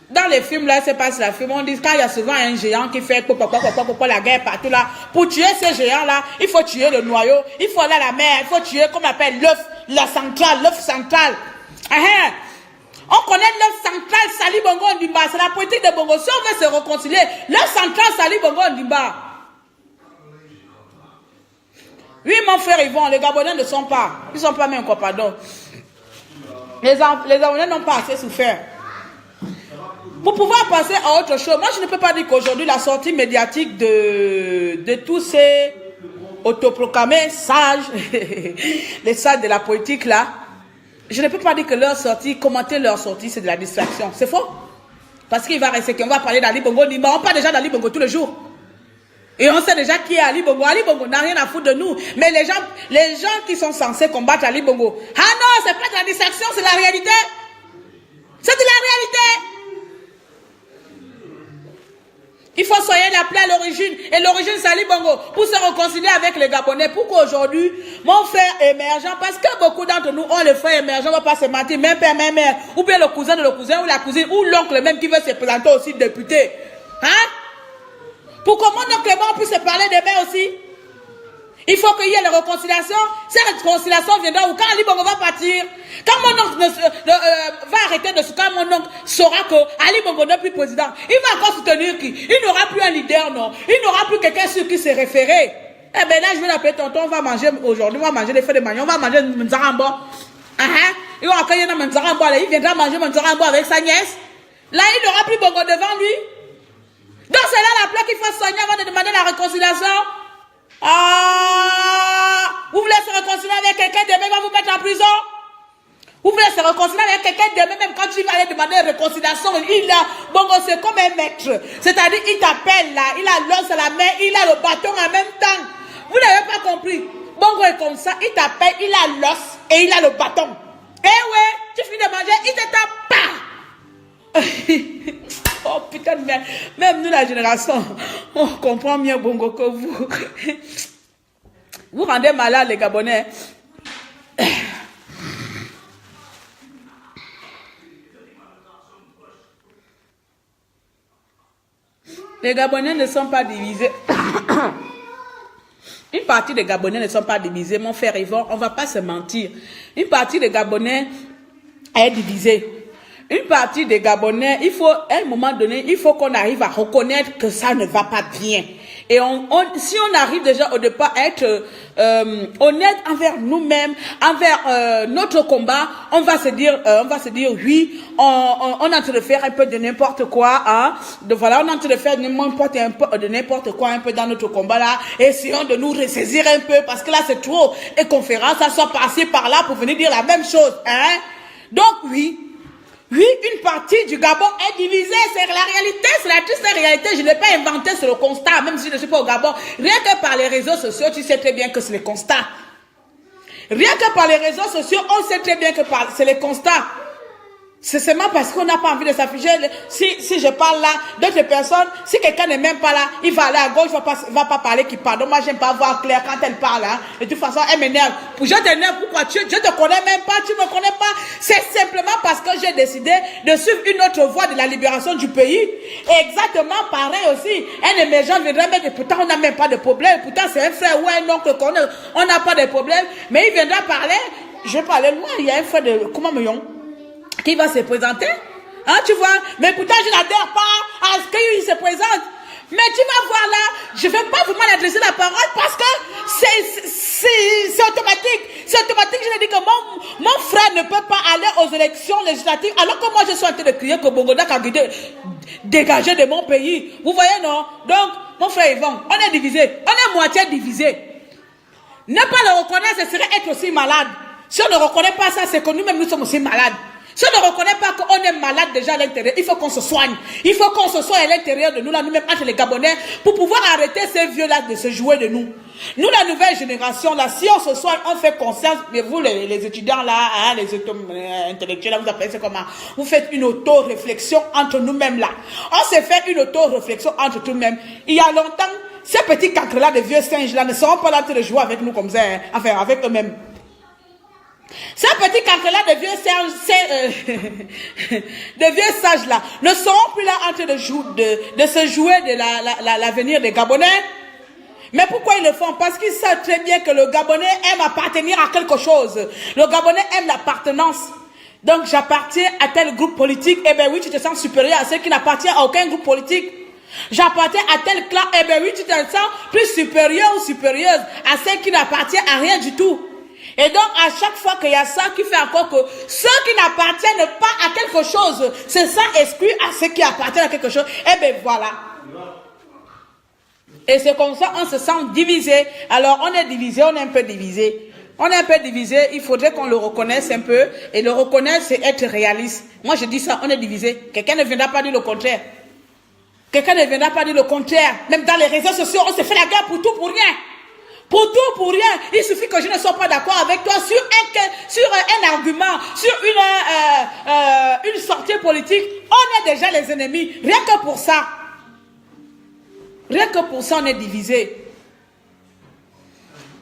Dans les films, là, c'est pas si la film, on dit quand il y a souvent un géant qui fait la guerre partout là. Pour tuer ces géants-là, il faut tuer le noyau, il faut aller à la mer, il faut tuer, comme on appelle, l'œuf, la centrale, l'œuf central. On connaît l'œuf central, Sali Bongo Ondimba, c'est la politique de Bongo. Si on veut se réconcilier, l'œuf central, Sali Bongo Ondimba. Oui, mon frère Yvon, les Gabonais ne sont pas, ils ne sont pas même quoi, pardon. Les Gabonais n'ont pas assez souffert. Pour pouvoir passer à autre chose, moi je ne peux pas dire qu'aujourd'hui la sortie médiatique de tous ces autoproclamés sages, les sages de la politique là, je ne peux pas dire que leur sortie, commenter leur sortie, c'est de la distraction. C'est faux. Parce qu'il va rester qu'on va parler d'Ali Bongo Ondimba, on parle déjà d'Ali Bongo tous les jours. Et on sait déjà qui est Ali Bongo. Ali Bongo n'a rien à foutre de nous. Mais les gens qui sont censés combattre Ali Bongo, ah non, c'est pas de la distraction, c'est la réalité. C'est de la réalité. Il faut soigner la plaie à l'origine. Et l'origine, c'est Ali Bongo. Pour se réconcilier avec les Gabonais. Pourquoi aujourd'hui, mon frère émergent, parce que beaucoup d'entre nous ont le frère émergent, on ne va pas se mentir, même père, même mère, ou bien le cousin de le cousin, ou la cousine, ou l'oncle même qui veut se présenter aussi député. Hein? Pour que mon oncle et moi puisse se parler demain aussi. Il faut qu'il y ait la réconciliation. Cette réconciliation viendra où quand Ali Bongo va partir, quand mon oncle va arrêter de se... Quand mon oncle saura que Ali Bongo n'est plus président, il va encore soutenir qui? Il n'aura plus un leader, non. Il n'aura plus quelqu'un sur qui se référer. Eh bien là, je vais l'appeler tonton, on va manger aujourd'hui, on va manger les feux de manioc, on va manger Mnzarambo. Il va accueillir Mnzarambo, il viendra manger Mnzarambo avec sa nièce. Là, il n'aura plus Bongo devant lui. Donc c'est là la plaie qu'il faut soigner avant de demander la réconciliation. Ah, vous voulez se réconcilier avec quelqu'un demain, il va vous mettre en prison. Vous voulez se réconcilier avec quelqu'un demain, même quand tu vas aller demander une réconciliation, Bongo c'est comme un maître. C'est-à-dire, il t'appelle là, il a l'os à la main, il a le bâton en même temps. Vous n'avez pas compris. Bongo est comme ça, il t'appelle, il a l'os et il a le bâton. Eh ouais, tu finis de manger, il te tape pas. Oh putain de merde. Même nous, la génération, on comprend mieux Bongo que vous. Vous rendez malade les Gabonais. Les Gabonais ne sont pas divisés. Une partie des Gabonais ne sont pas divisés. Mon frère Yvon, on ne va pas se mentir. Une partie des Gabonais est divisée. Une partie des Gabonais, il faut, à un moment donné, il faut qu'on arrive à reconnaître que ça ne va pas bien. Et si on arrive déjà au départ à être honnête envers nous-mêmes, envers notre combat, on va se dire oui, on est en train de faire un peu de n'importe quoi, hein. Voilà, on est en train de faire de n'importe quoi un peu dans notre combat là. Essayons de nous ressaisir un peu parce que là c'est trop. Et conférence, ça soit passé par là pour venir dire la même chose, hein. Donc oui. Oui, une partie du Gabon est divisée, c'est la réalité, c'est la triste réalité, je ne l'ai pas inventé, c'est le constat, même si je ne suis pas au Gabon. Rien que par les réseaux sociaux, tu sais très bien que c'est le constat. Rien que par les réseaux sociaux, on sait très bien que c'est le constat. C'est seulement parce qu'on n'a pas envie de s'afficher. Si je parle là, d'autres personnes, si quelqu'un n'est même pas là, il va aller à gauche, il va pas parler qui parle. Donc moi, j'aime pas voir Claire quand elle parle. Hein. De toute façon, elle m'énerve. Je t'énerve, pourquoi je te connais même pas, tu me connais pas. C'est simplement parce que j'ai décidé de suivre une autre voie de la libération du pays. Exactement pareil aussi. Un émergent viendra, mais pourtant on n'a même pas de problème. Pourtant c'est un frère ou un oncle on n'a pas de problème. Mais il viendra parler, je vais parler loin, il y a un frère de comment me yon qui va se présenter, hein, tu vois, mais pourtant je n'adhère pas à ce qu'il se présente. Mais tu vas voir là, je ne vais pas vraiment adresser la parole parce que c'est automatique. C'est automatique, je dis que mon frère ne peut pas aller aux élections législatives alors que moi je suis en train de crier que Bongo a dégagé de mon pays. Vous voyez, non? Donc, mon frère Yvon, on est divisé, on est moitié divisé. Ne pas le reconnaître, ce serait être aussi malade. Si on ne reconnaît pas ça, c'est que nous-mêmes nous sommes aussi malades. Si on ne reconnaît pas qu'on est malade déjà à l'intérieur, il faut qu'on se soigne. Il faut qu'on se soigne à l'intérieur de nous, là, nous-mêmes, entre les Gabonais, pour pouvoir arrêter ces vieux-là de se jouer de nous. Nous, la nouvelle génération, là, si on se soigne, on fait conscience, mais vous, les étudiants, là, hein, les intellectuels, là, vous appelez ça comment? Vous faites une auto-réflexion entre nous-mêmes, là. On s'est fait une auto-réflexion entre nous-mêmes. Il y a longtemps, ces petits cancres-là, des vieux singes, là, ne seront pas là en train de jouer avec nous comme ça, hein, enfin, avec eux-mêmes. Ces petits cancrelats de vieux de vieux sages là ne seront plus là en train de se jouer de l'avenir des Gabonais. Mais pourquoi ils le font? Parce qu'ils savent très bien que le Gabonais aime appartenir à quelque chose. Le Gabonais aime l'appartenance. Donc j'appartiens à tel groupe politique. Eh bien oui, tu te sens supérieur à ceux qui n'appartiennent à aucun groupe politique. J'appartiens à tel clan. Eh bien oui, tu te sens plus supérieur ou supérieuse à ceux qui n'appartiennent à rien du tout. Et donc, à chaque fois qu'il y a ça qui fait encore que ceux qui n'appartiennent pas à quelque chose se sentent exclus à ceux qui appartiennent à quelque chose. Eh bien, voilà. Et c'est comme ça, on se sent divisé. Alors, on est divisé, on est un peu divisé. On est un peu divisé, il faudrait qu'on le reconnaisse un peu. Et le reconnaître, c'est être réaliste. Moi, je dis ça, on est divisé. Quelqu'un ne viendra pas dire le contraire. Quelqu'un ne viendra pas dire le contraire. Même dans les réseaux sociaux, on se fait la guerre pour tout, pour rien. Pour tout, pour rien. Il suffit que je ne sois pas d'accord avec toi sur un argument, sur une sortie politique. On est déjà les ennemis. Rien que pour ça. Rien que pour ça, on est divisé.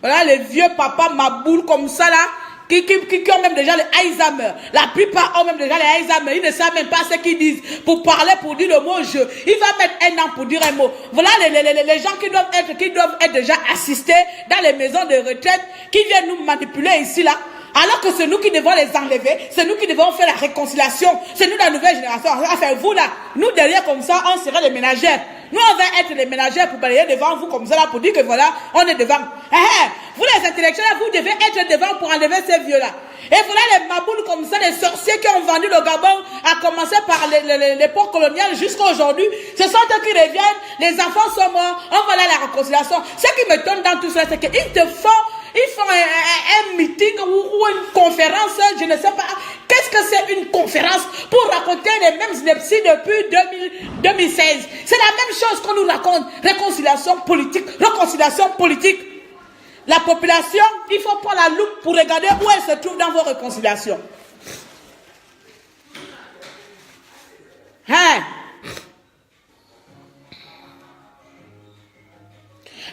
Voilà les vieux papas maboules comme ça là, qui ont même déjà les Alzheimer. La plupart ont même déjà les Alzheimer. Ils ne savent même pas ce qu'ils disent. Pour parler, pour dire le mot je. Il va mettre un an pour dire un mot. Voilà les gens qui doivent être déjà assistés dans les maisons de retraite, qui viennent nous manipuler ici là. Alors que c'est nous qui devons les enlever, c'est nous qui devons faire la réconciliation, c'est nous la nouvelle génération. Enfin vous là, nous derrière comme ça, on serait les ménagères. Nous on va être les ménagères pour balayer devant vous comme ça là, pour dire que voilà, on est devant. Vous les intellectuels, vous devez être devant pour enlever ces vieux là. Et voilà les maboules comme ça, les sorciers qui ont vendu le Gabon, à commencer par l'époque coloniale jusqu'à aujourd'hui. Ce sont eux qui reviennent, les enfants sont morts, on va aller à la réconciliation. Ce qui me donne dans tout ça, c'est qu'ils font un meeting ou une conférence, je ne sais pas. Qu'est-ce que c'est une conférence pour raconter les mêmes inepties depuis 2016? C'est la même chose qu'on nous raconte. Réconciliation politique, réconciliation politique. La population, il faut prendre la loupe pour regarder où elle se trouve dans vos réconciliations.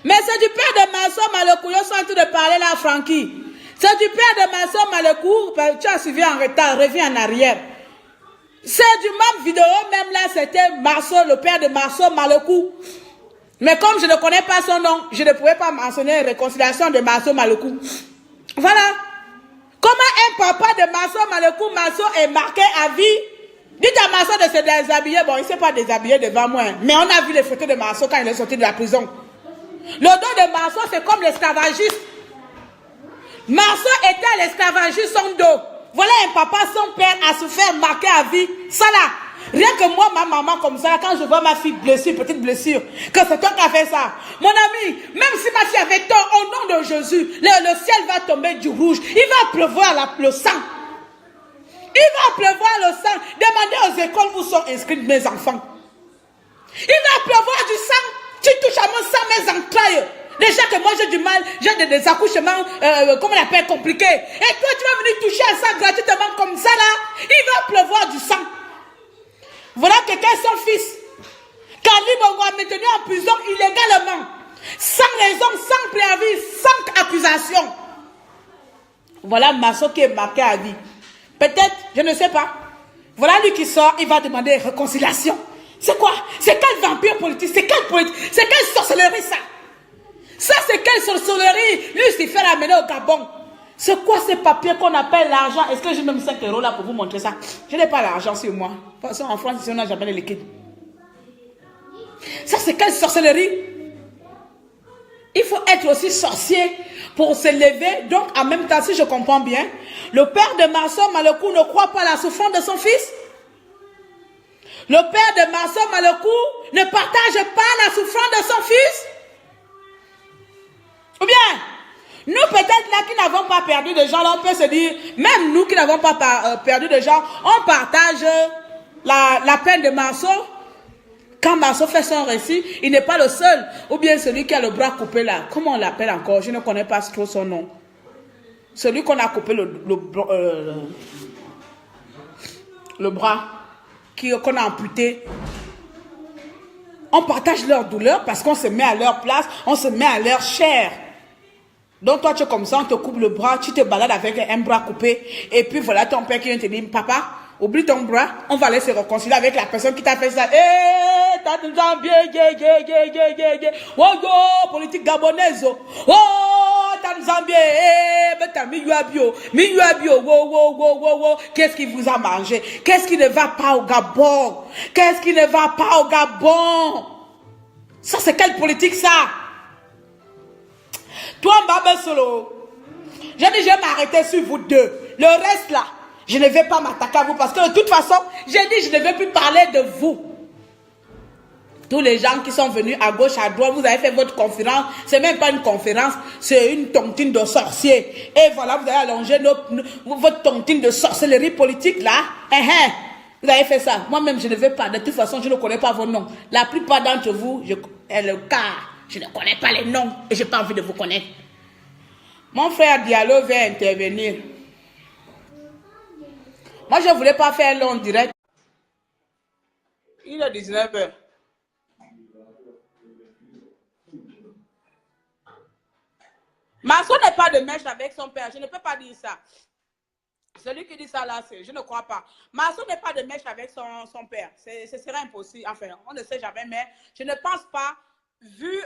Mais c'est du père de Mansour Malekou, ils sont en train de parler là, Francky. C'est du père de Mansour Malekou, tu as suivi en retard, reviens en arrière. C'est du même vidéo, même là, c'était Mansour, le père de Mansour Malekou. Mais comme je ne connais pas son nom, je ne pouvais pas mentionner une réconciliation de Mansour Malekou. Voilà. Comment un papa de Mansour Malekou, Mansour est marqué à vie? Dites à Mansour de se déshabiller. Bon, il ne s'est pas déshabillé devant moi. Mais on a vu les photos de Mansour quand il est sorti de la prison. Le dos de Mansour, c'est comme l'esclavagiste. Mansour était à l'esclavagiste, son dos. Voilà un papa, son père a souffert, marqué à vie. Ça là. Rien que moi, ma maman comme ça, quand je vois ma fille blessée, petite blessure, que c'est toi qui as fait ça. Mon ami, même si ma fille avait tort, au nom de Jésus, le ciel va tomber du rouge. Il va pleuvoir le sang. Il va pleuvoir le sang. Demandez aux écoles où sont inscrits mes enfants. Il va pleuvoir du sang. Tu touches à mon sang, mes entrailles. Déjà que moi j'ai du mal, j'ai des accouchements, comment on appelle, compliqués. Et toi tu vas venir toucher à ça gratuitement comme ça là. Il va pleuvoir du sang. Voilà quelqu'un, son fils. Kali Bongo a maintenu en prison illégalement. Sans raison, sans préavis, sans accusation. Voilà Mansour qui est marqué à vie. Peut-être, je ne sais pas. Voilà lui qui sort, il va demander réconciliation. C'est quoi? C'est quel vampire politique? C'est quelle politique? C'est quelle sorcellerie ça? Ça c'est quelle sorcellerie? Lucifer l'a amené au Gabon. C'est quoi ces papiers qu'on appelle l'argent? Est-ce que j'ai même 5 € là pour vous montrer ça? Je n'ai pas l'argent sur moi. Parce qu'en France, ici, on n'a jamais les liquides. Ça, c'est quelle sorcellerie? Il faut être aussi sorcier pour se lever. Donc, en même temps, si je comprends bien, le père de Mansour Malekou ne croit pas à la souffrance de son fils. Le père de Mansour Malekou ne partage pas la souffrance de son fils. Ou bien, nous peut-être là qui n'avons pas perdu de gens, là on peut se dire, même nous qui n'avons pas perdu de gens, on partage la peine de Mansour. Quand Mansour fait son récit, il n'est pas le seul. Ou bien celui qui a le bras coupé là. Comment on l'appelle encore? Je ne connais pas trop son nom. Celui qu'on a coupé le bras, qu'on a amputé. On partage leur douleur parce qu'on se met à leur place, on se met à leur chair. Donc toi, tu es comme ça, on te coupe le bras, tu te balades avec un bras coupé. Et puis voilà ton père qui vient te dire, papa, oublie ton bras, on va aller se réconcilier avec la personne qui t'a fait ça. Eh, t'as dit oh, yo, politique gabonaise. Oh, t'as dit mais t'as mis bio, wow. Qu'est-ce qui vous a mangé? Qu'est-ce qui ne va pas au Gabon? Qu'est-ce qui ne va pas au Gabon? Ça, c'est quelle politique, ça? Toi, Mbaba Solo, j'ai dit, je vais m'arrêter sur vous deux. Le reste là, je ne vais pas m'attaquer à vous parce que de toute façon, j'ai dit, je ne vais plus parler de vous. Tous les gens qui sont venus à gauche, à droite, vous avez fait votre conférence. C'est même pas une conférence, c'est une tontine de sorciers. Et voilà, vous avez allongé votre tontine de sorcellerie politique là. Vous avez fait ça. Moi-même, je ne vais pas. De toute façon, je ne connais pas vos noms. La plupart d'entre vous, le cas. Je ne connais pas les noms et je n'ai pas envie de vous connaître. Mon frère Diallo va intervenir. Moi, je ne voulais pas faire long direct. Il est 19h. Marceau n'est pas de mèche avec son père. Je ne peux pas dire ça. Celui qui dit ça là, je ne crois pas. Marceau n'est pas de mèche avec son père. Ce serait impossible. Enfin, on ne sait jamais, mais je ne pense pas, vu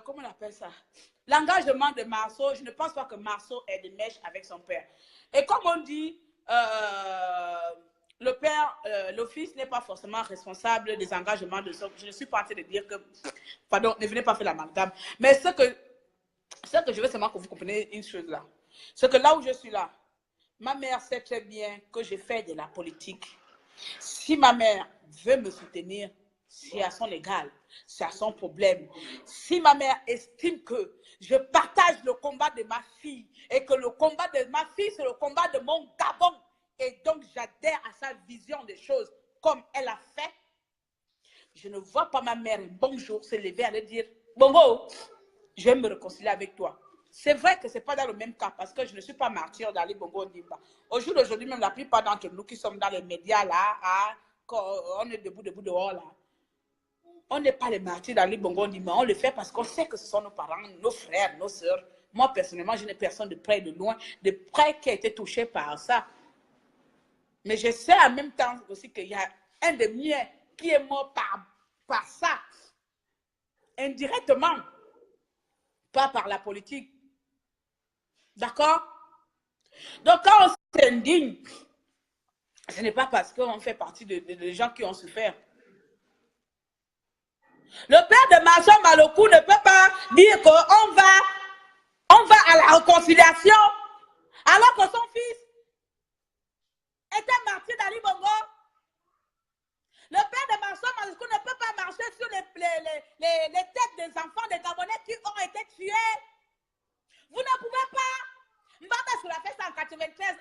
comment on appelle ça, l'engagement de Marceau, je ne pense pas que Marceau ait de mèche avec son père. Et comme on dit, le père, le fils n'est pas forcément responsable des engagements de son. Je ne suis pas en train de dire que, pardon, ne venez pas faire l'amalgame. Mais ce que je veux seulement que vous compreniez une chose là, c'est que là où je suis là, ma mère sait très bien que je fais de la politique. Si ma mère veut me soutenir, c'est à son égal, c'est à son problème. Si ma mère estime que je partage le combat de ma fille et que le combat de ma fille, c'est le combat de mon Gabon, et donc j'adhère à sa vision des choses comme elle a fait, je ne vois pas ma mère un bon jour se lever et aller dire « Bongo, je vais me réconcilier avec toi ». C'est vrai que ce n'est pas dans le même cas parce que je ne suis pas martyr d'Ali Bongo Ondimba. Au jour d'aujourd'hui, même la plupart d'entre nous qui sommes dans les médias là, on est debout dehors là. On n'est pas les martyrs d'Ali Bongo Ondimba. On le fait parce qu'on sait que ce sont nos parents, nos frères, nos sœurs. Moi, personnellement, je n'ai personne de près et de loin, de près qui a été touché par ça. Mais je sais en même temps aussi qu'il y a un des miens qui est mort par ça, indirectement, pas par la politique. D'accord? Donc, quand on s'indigne, ce n'est pas parce qu'on fait partie des gens qui ont souffert. Le père de Marceau Malokou ne peut pas dire qu'on va à la réconciliation alors que son fils était martyr d'Ali Bongo. Le père de Marceau Malokou ne peut pas marcher sur les têtes des enfants des Gabonais qui ont été tués. Vous ne pouvez pas. Mbaba sur la fête en 93,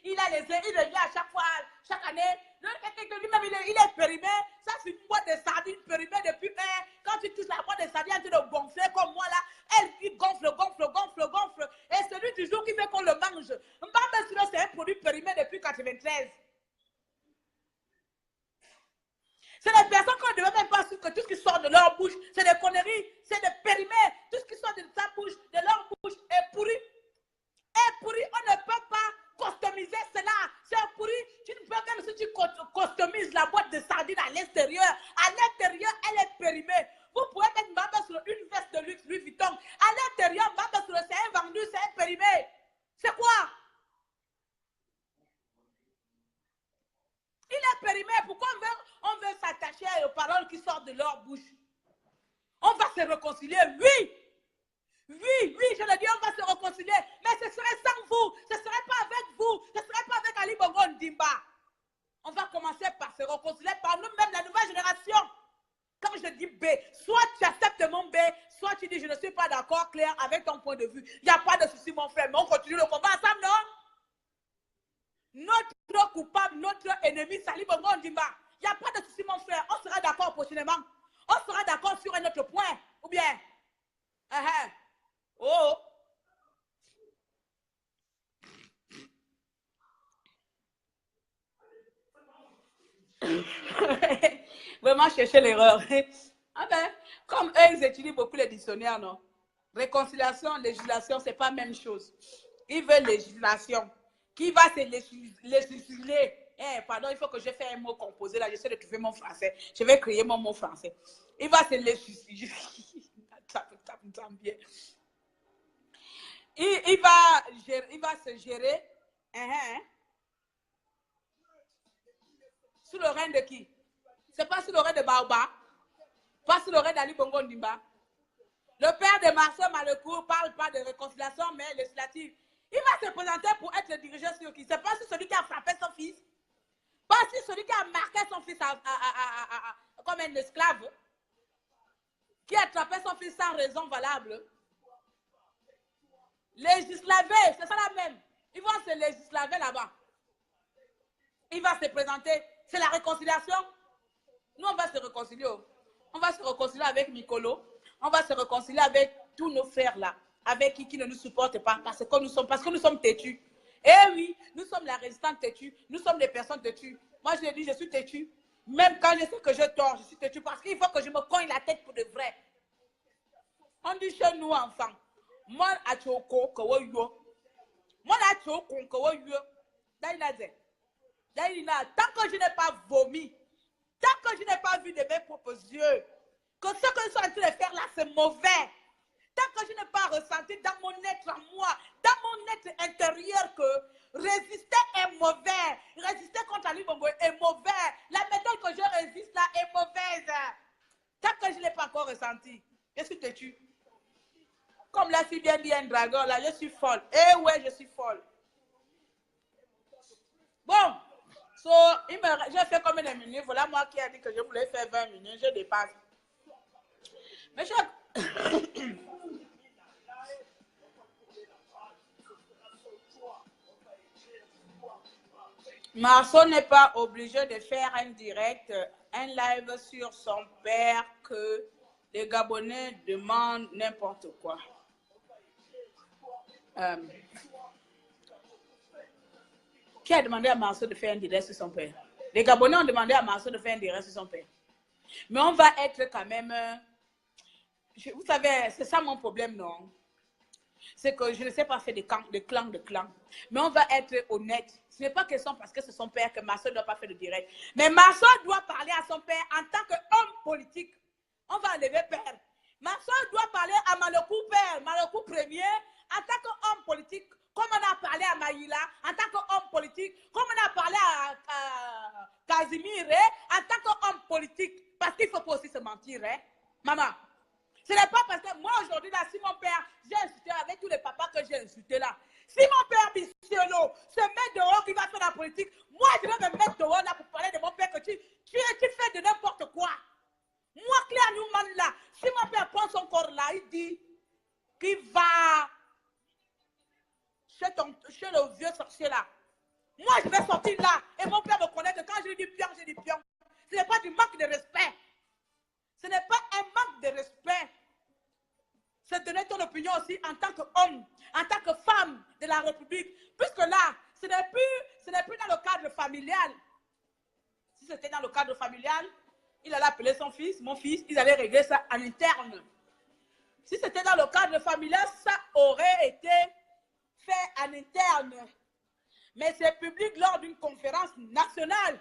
il a il revient à chaque fois, chaque année. Lui-même, il est périmé. Ça, c'est une boîte de sardines périmée depuis. Quand tu touches la boîte de sardines, tu de gonfler comme moi là. Elle gonfle. Et celui du jour qui fait qu'on le mange. Mbaba sur c'est un produit périmé depuis 93. C'est des personnes qu'on ne devait même pas suivre que tout ce qui sort de leur bouche, c'est des conneries, c'est des périmés. Tout ce qui sort de sa bouche, de leur bouche, est pourri. Est pourri. On ne peut pas customiser cela. C'est pourri. Tu ne peux pas, même si tu customises la boîte de sardines à l'intérieur, elle est périmée. Vous pouvez mettre Mbaba sur une veste de luxe Louis Vuitton. À l'intérieur, Mbaba sur c'est un vendu, c'est un périmé. C'est quoi? Il est périmé. Pourquoi on veut s'attacher aux paroles qui sortent de leur bouche? On va se réconcilier, oui. Oui, je le dis, on va se réconcilier. Mais ce serait sans vous. Ce ne serait pas avec vous. Ce ne serait pas avec Ali Bongo Ondimba. On va commencer par se réconcilier par nous-mêmes, la nouvelle génération. Quand je dis B, soit tu acceptes mon B, soit tu dis je ne suis pas d'accord, Claire, avec ton point de vue. Il n'y a pas de souci, mon frère, mais on continue le combat ensemble, non? Notre coupable, notre ennemi, c'est Ali Bongo Ondimba. Il n'y a pas de souci, mon frère. On sera d'accord prochainement. On sera d'accord sur un autre point. Ou bien? Oh! Vraiment chercher l'erreur. Ah ben, Comme eux, ils étudient beaucoup les dictionnaires, non? Réconciliation, législation, c'est pas la même chose. Ils veulent législation. Qui va se législer? Eh, pardon, il faut que je fasse un mot composé là. J'essaie de trouver mon français. Je vais créer mon mot français. Il va se législer. Il va se gérer. Sous le règne de qui? C'est pas sous le règne de Baoba. Pas sous le règne d'Ali Bongo Ndimba. Le père de Marceau Malecourt ne parle pas de réconciliation, mais législative. Il va se présenter pour être le dirigeant sur qui? C'est pas sur celui qui a frappé son fils. Pas sur celui qui a marqué son fils comme un esclave. Qui a attrapé son fils sans raison valable. Législaver, c'est ça la même. Ils vont se législaver là-bas. Il va se présenter. C'est la réconciliation. Nous, on va se réconcilier. On va se réconcilier avec Mikolo. On va se réconcilier avec tous nos frères là. Avec qui ne nous supportent pas. Parce que nous sommes têtus. Eh oui, nous sommes la résistance têtue. Nous sommes des personnes têtues. Moi, je dis, je suis têtue. Même quand je sais que je tors, je suis têtue. Parce qu'il faut que je me cogne la tête pour de vrai. On dit chez nous, enfants. Moi, à Tchoko, Kawayo. Moi, à Tchoko, Kawayo. Tant que je n'ai pas vomi, tant que je n'ai pas vu de mes propres yeux, que ce que je suis en train de faire là, c'est mauvais. Tant que je n'ai pas ressenti dans mon être à moi, dans mon être intérieur que résister est mauvais. Résister contre Ali Bongo est mauvais. La méthode que je résiste là est mauvaise. Tant que je ne l'ai pas encore ressenti, je suis têtu. Comme l'a si bien dit un dragon là, je suis folle. Eh ouais, je suis folle. Bon, j'ai fait combien de minutes? Voilà moi qui a dit que je voulais faire 20 minutes, je dépasse. Mais Marceau n'est pas obligé de faire un direct, un live sur son père que les Gabonais demandent n'importe quoi. Qui a demandé à Marceau de faire un direct sur son père? Les Gabonais ont demandé à Marceau de faire un direct sur son père. Mais on va être quand même... vous savez, c'est ça mon problème, non? C'est que je ne sais pas faire de clans. Mais on va être honnête. Ce n'est pas question parce que c'est son père que Marceau ne doit pas faire de direct. Mais Marceau doit parler à son père en tant qu'homme politique. On va enlever père. Marceau doit parler à Malecourt père, Malecourt premier, en tant qu'homme politique. Comme on a parlé à Maïla, en tant qu'homme politique. Comme on a parlé à Casimir, en tant qu'homme politique. Parce qu'il ne faut pas aussi se mentir, hein. Maman. Ce n'est pas parce que moi aujourd'hui, là, si mon père, j'ai insulté avec tous les papas que j'ai insultés là. Si mon père Bissiolo se met dehors, qui va faire la politique, moi je vais me mettre dehors là pour parler de mon père que tu fais de n'importe quoi. Moi, Claire Newman là, si mon père prend son corps là, il dit qu'il va chez le vieux sorcier là. Moi je vais sortir là et mon père me connaît que quand je lui dis pion, je dis pion. Ce n'est pas du manque de respect. Ce n'est pas un manque de respect. C'est donner ton opinion aussi en tant qu'homme, en tant que femme de la République. Puisque là, ce n'est plus dans le cadre familial. Si c'était dans le cadre familial, il allait appeler son fils, mon fils, ils allaient régler ça en interne. Si c'était dans le cadre familial, ça aurait été fait en interne. Mais c'est public lors d'une conférence nationale.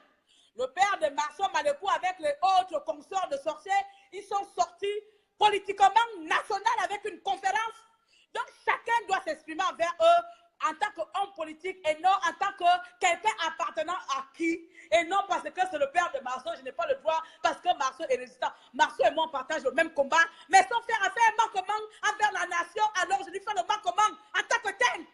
Le père de Marceau Malecourt avec les autres consorts de sorciers, ils sont sortis politiquement national avec une conférence. Donc chacun doit s'exprimer envers eux en tant qu'homme politique et non en tant que quelqu'un appartenant à qui. Et non parce que c'est le père de Marceau, je n'ai pas le droit parce que Marceau est résistant. Marceau et moi on partage le même combat. Mais son frère a fait un manquement envers la nation, alors je lui fais le manquement en tant que tel.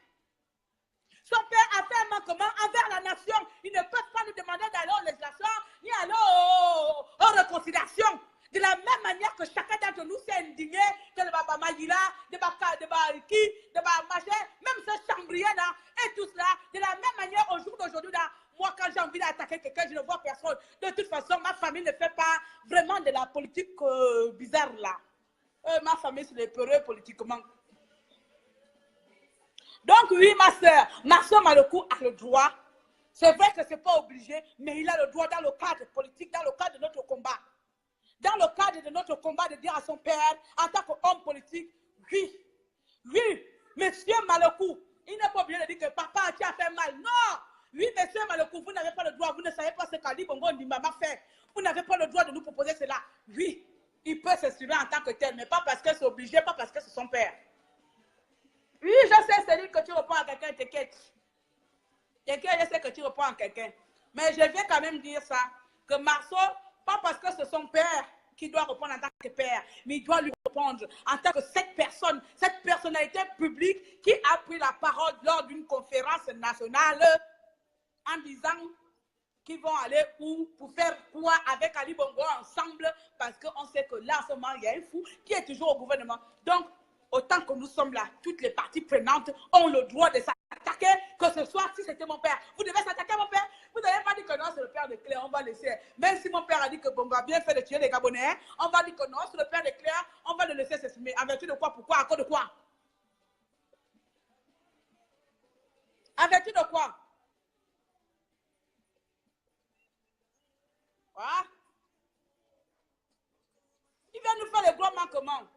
Son père a fait un manquement envers la nation. Ils ne peuvent pas nous demander d'aller en législation ni aller en réconciliation. De la même manière que chacun d'entre nous s'est indigné que le Baba Magila, de Baba Iki, de Baba Maché, même ce chambrien là, et tout cela, de la même manière au jour d'aujourd'hui là, moi quand j'ai envie d'attaquer quelqu'un, je ne vois personne. De toute façon, ma famille ne fait pas vraiment de la politique bizarre là. Ma famille, c'est les peureux politiquement. Donc oui, ma soeur, Marceau Malecourt a le droit. C'est vrai que ce n'est pas obligé, mais il a le droit dans le cadre politique, dans le cadre de notre combat. dans le cadre de notre combat, de dire à son père, en tant qu'homme politique, oui, oui, monsieur Malekou, il n'est pas obligé de dire que papa, tu as fait mal. Non! Oui, monsieur Malekou, vous n'avez pas le droit, vous ne savez pas ce qu'Ali Bongo Ndimama fait. Vous n'avez pas le droit de nous proposer cela. Oui, il peut s'exprimer en tant que tel, mais pas parce que c'est obligé, pas parce que c'est son père. Oui, je sais, c'est lui que tu reprends à quelqu'un, t'inquiète. T'inquiète, je sais que tu reprends à quelqu'un. Mais je viens quand même dire ça, que Marceau, pas parce que c'est son père qui doit répondre en tant que père, mais il doit lui répondre en tant que cette personne, cette personnalité publique qui a pris la parole lors d'une conférence nationale en disant qu'ils vont aller où pour faire quoi avec Ali Bongo ensemble, parce qu'on sait que là, en ce moment, il y a un fou qui est toujours au gouvernement. Donc, autant que nous sommes là, toutes les parties prenantes ont le droit de s'attaquer, que ce soit si c'était mon père. Vous devez s'attaquer à mon père. Vous n'avez pas dit que non, c'est le père de Claire, on va laisser. Même si mon père a dit que Bongo a bien fait de tuer les Gabonais, on va dire que non, c'est le père de Claire, on va le laisser s'exprimer. En vertu de quoi? Pourquoi? À cause de quoi? En vertu de quoi? Voilà. Il vient nous faire les gros manquements.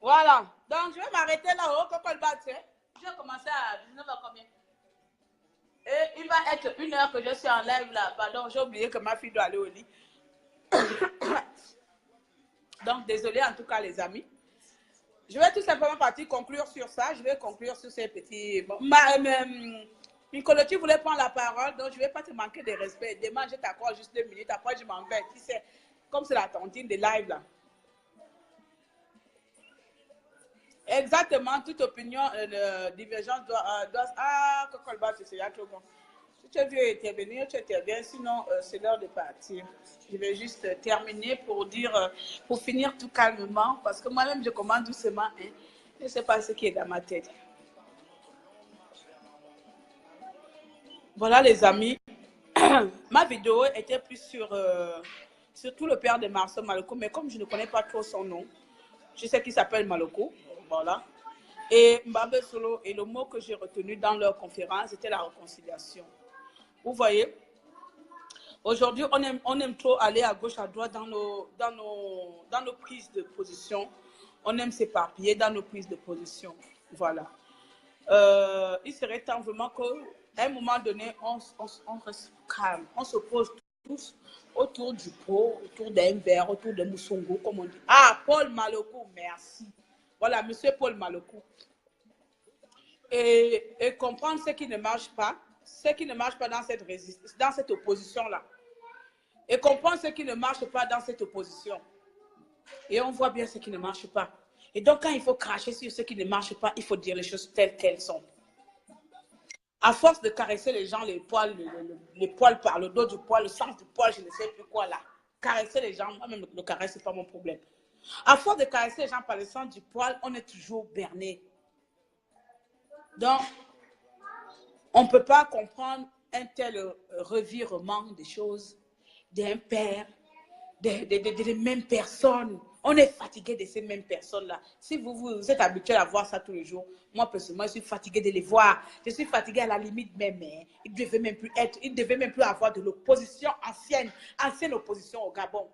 Voilà. Donc, je vais m'arrêter là-haut. Je vais commencer à 19h combien? Et il va être 1h que je suis en live là. Pardon, j'ai oublié que ma fille doit aller au lit. Donc, désolé en tout cas, les amis. Je vais tout simplement partir conclure sur ça. Je vais conclure sur ces petits... Bon, Nicolo, tu voulais prendre la parole, donc je ne vais pas te manquer de respect. Demain, je t'accorde juste 2 minutes. Après, je m'en vais. Tu sais, comme c'est la tontine des lives là. Exactement, toute opinion divergence doit... ah, Kokolba, c'est là trop bon. Si tu veux intervenir, tu interviens. Sinon, c'est l'heure de partir. Je vais juste terminer pour dire, pour finir tout calmement, parce que moi-même, je commande doucement. Hein. Je ne sais pas ce qui est dans ma tête. Voilà, les amis. Ma vidéo était plus sur tout le père de Marceau Maloko, mais comme je ne connais pas trop son nom, je sais qu'il s'appelle Maloko. Voilà. Et Mbabe Solo, et le mot que j'ai retenu dans leur conférence, c'était la réconciliation. Vous voyez, aujourd'hui, on aime trop aller à gauche, à droite dans nos prises de position. On aime s'éparpiller dans nos prises de position. Voilà. Il serait temps vraiment qu'à un moment donné, on reste calme. On se pose tous autour du pot, autour d'un verre, autour de Moussongo, comme on dit. Ah, Paul Maloko, merci. Voilà, monsieur Paul Maloko. Et comprendre ce qui ne marche pas dans cette opposition-là. Et comprendre ce qui ne marche pas dans cette opposition. Et on voit bien ce qui ne marche pas. Et donc, quand il faut cracher sur ce qui ne marche pas, il faut dire les choses telles qu'elles sont. À force de caresser les gens, les poils par le dos du poil, le sens du poil, je ne sais plus quoi là. Caresser les gens, moi-même le caresse, ce n'est pas mon problème. À force de caresser les gens par le sens du poil, on est toujours berné. Donc, on ne peut pas comprendre un tel revirement des choses d'un père, des mêmes personnes. On est fatigué de ces mêmes personnes-là. Si vous êtes habitué à voir ça tous les jours, moi personnellement, je suis fatigué de les voir. Je suis fatigué à la limite même. Hein. Il ne devait même plus avoir de l'opposition ancienne opposition au Gabon.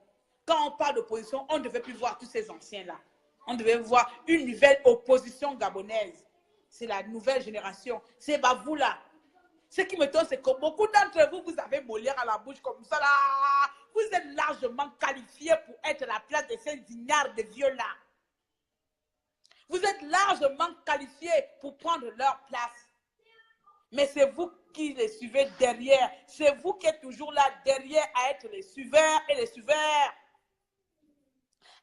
Quand on parle d'opposition, on ne devait plus voir tous ces anciens-là. On devait voir une nouvelle opposition gabonaise. C'est la nouvelle génération. C'est vous là. Ce qui me donne, c'est que beaucoup d'entre vous, vous avez Molière à la bouche comme ça là. Vous êtes largement qualifiés pour être à la place de ces ignares de vieux-là. Vous êtes largement qualifiés pour prendre leur place. Mais c'est vous qui les suivez derrière. C'est vous qui êtes toujours là derrière à être les suiveurs et les suiveurs.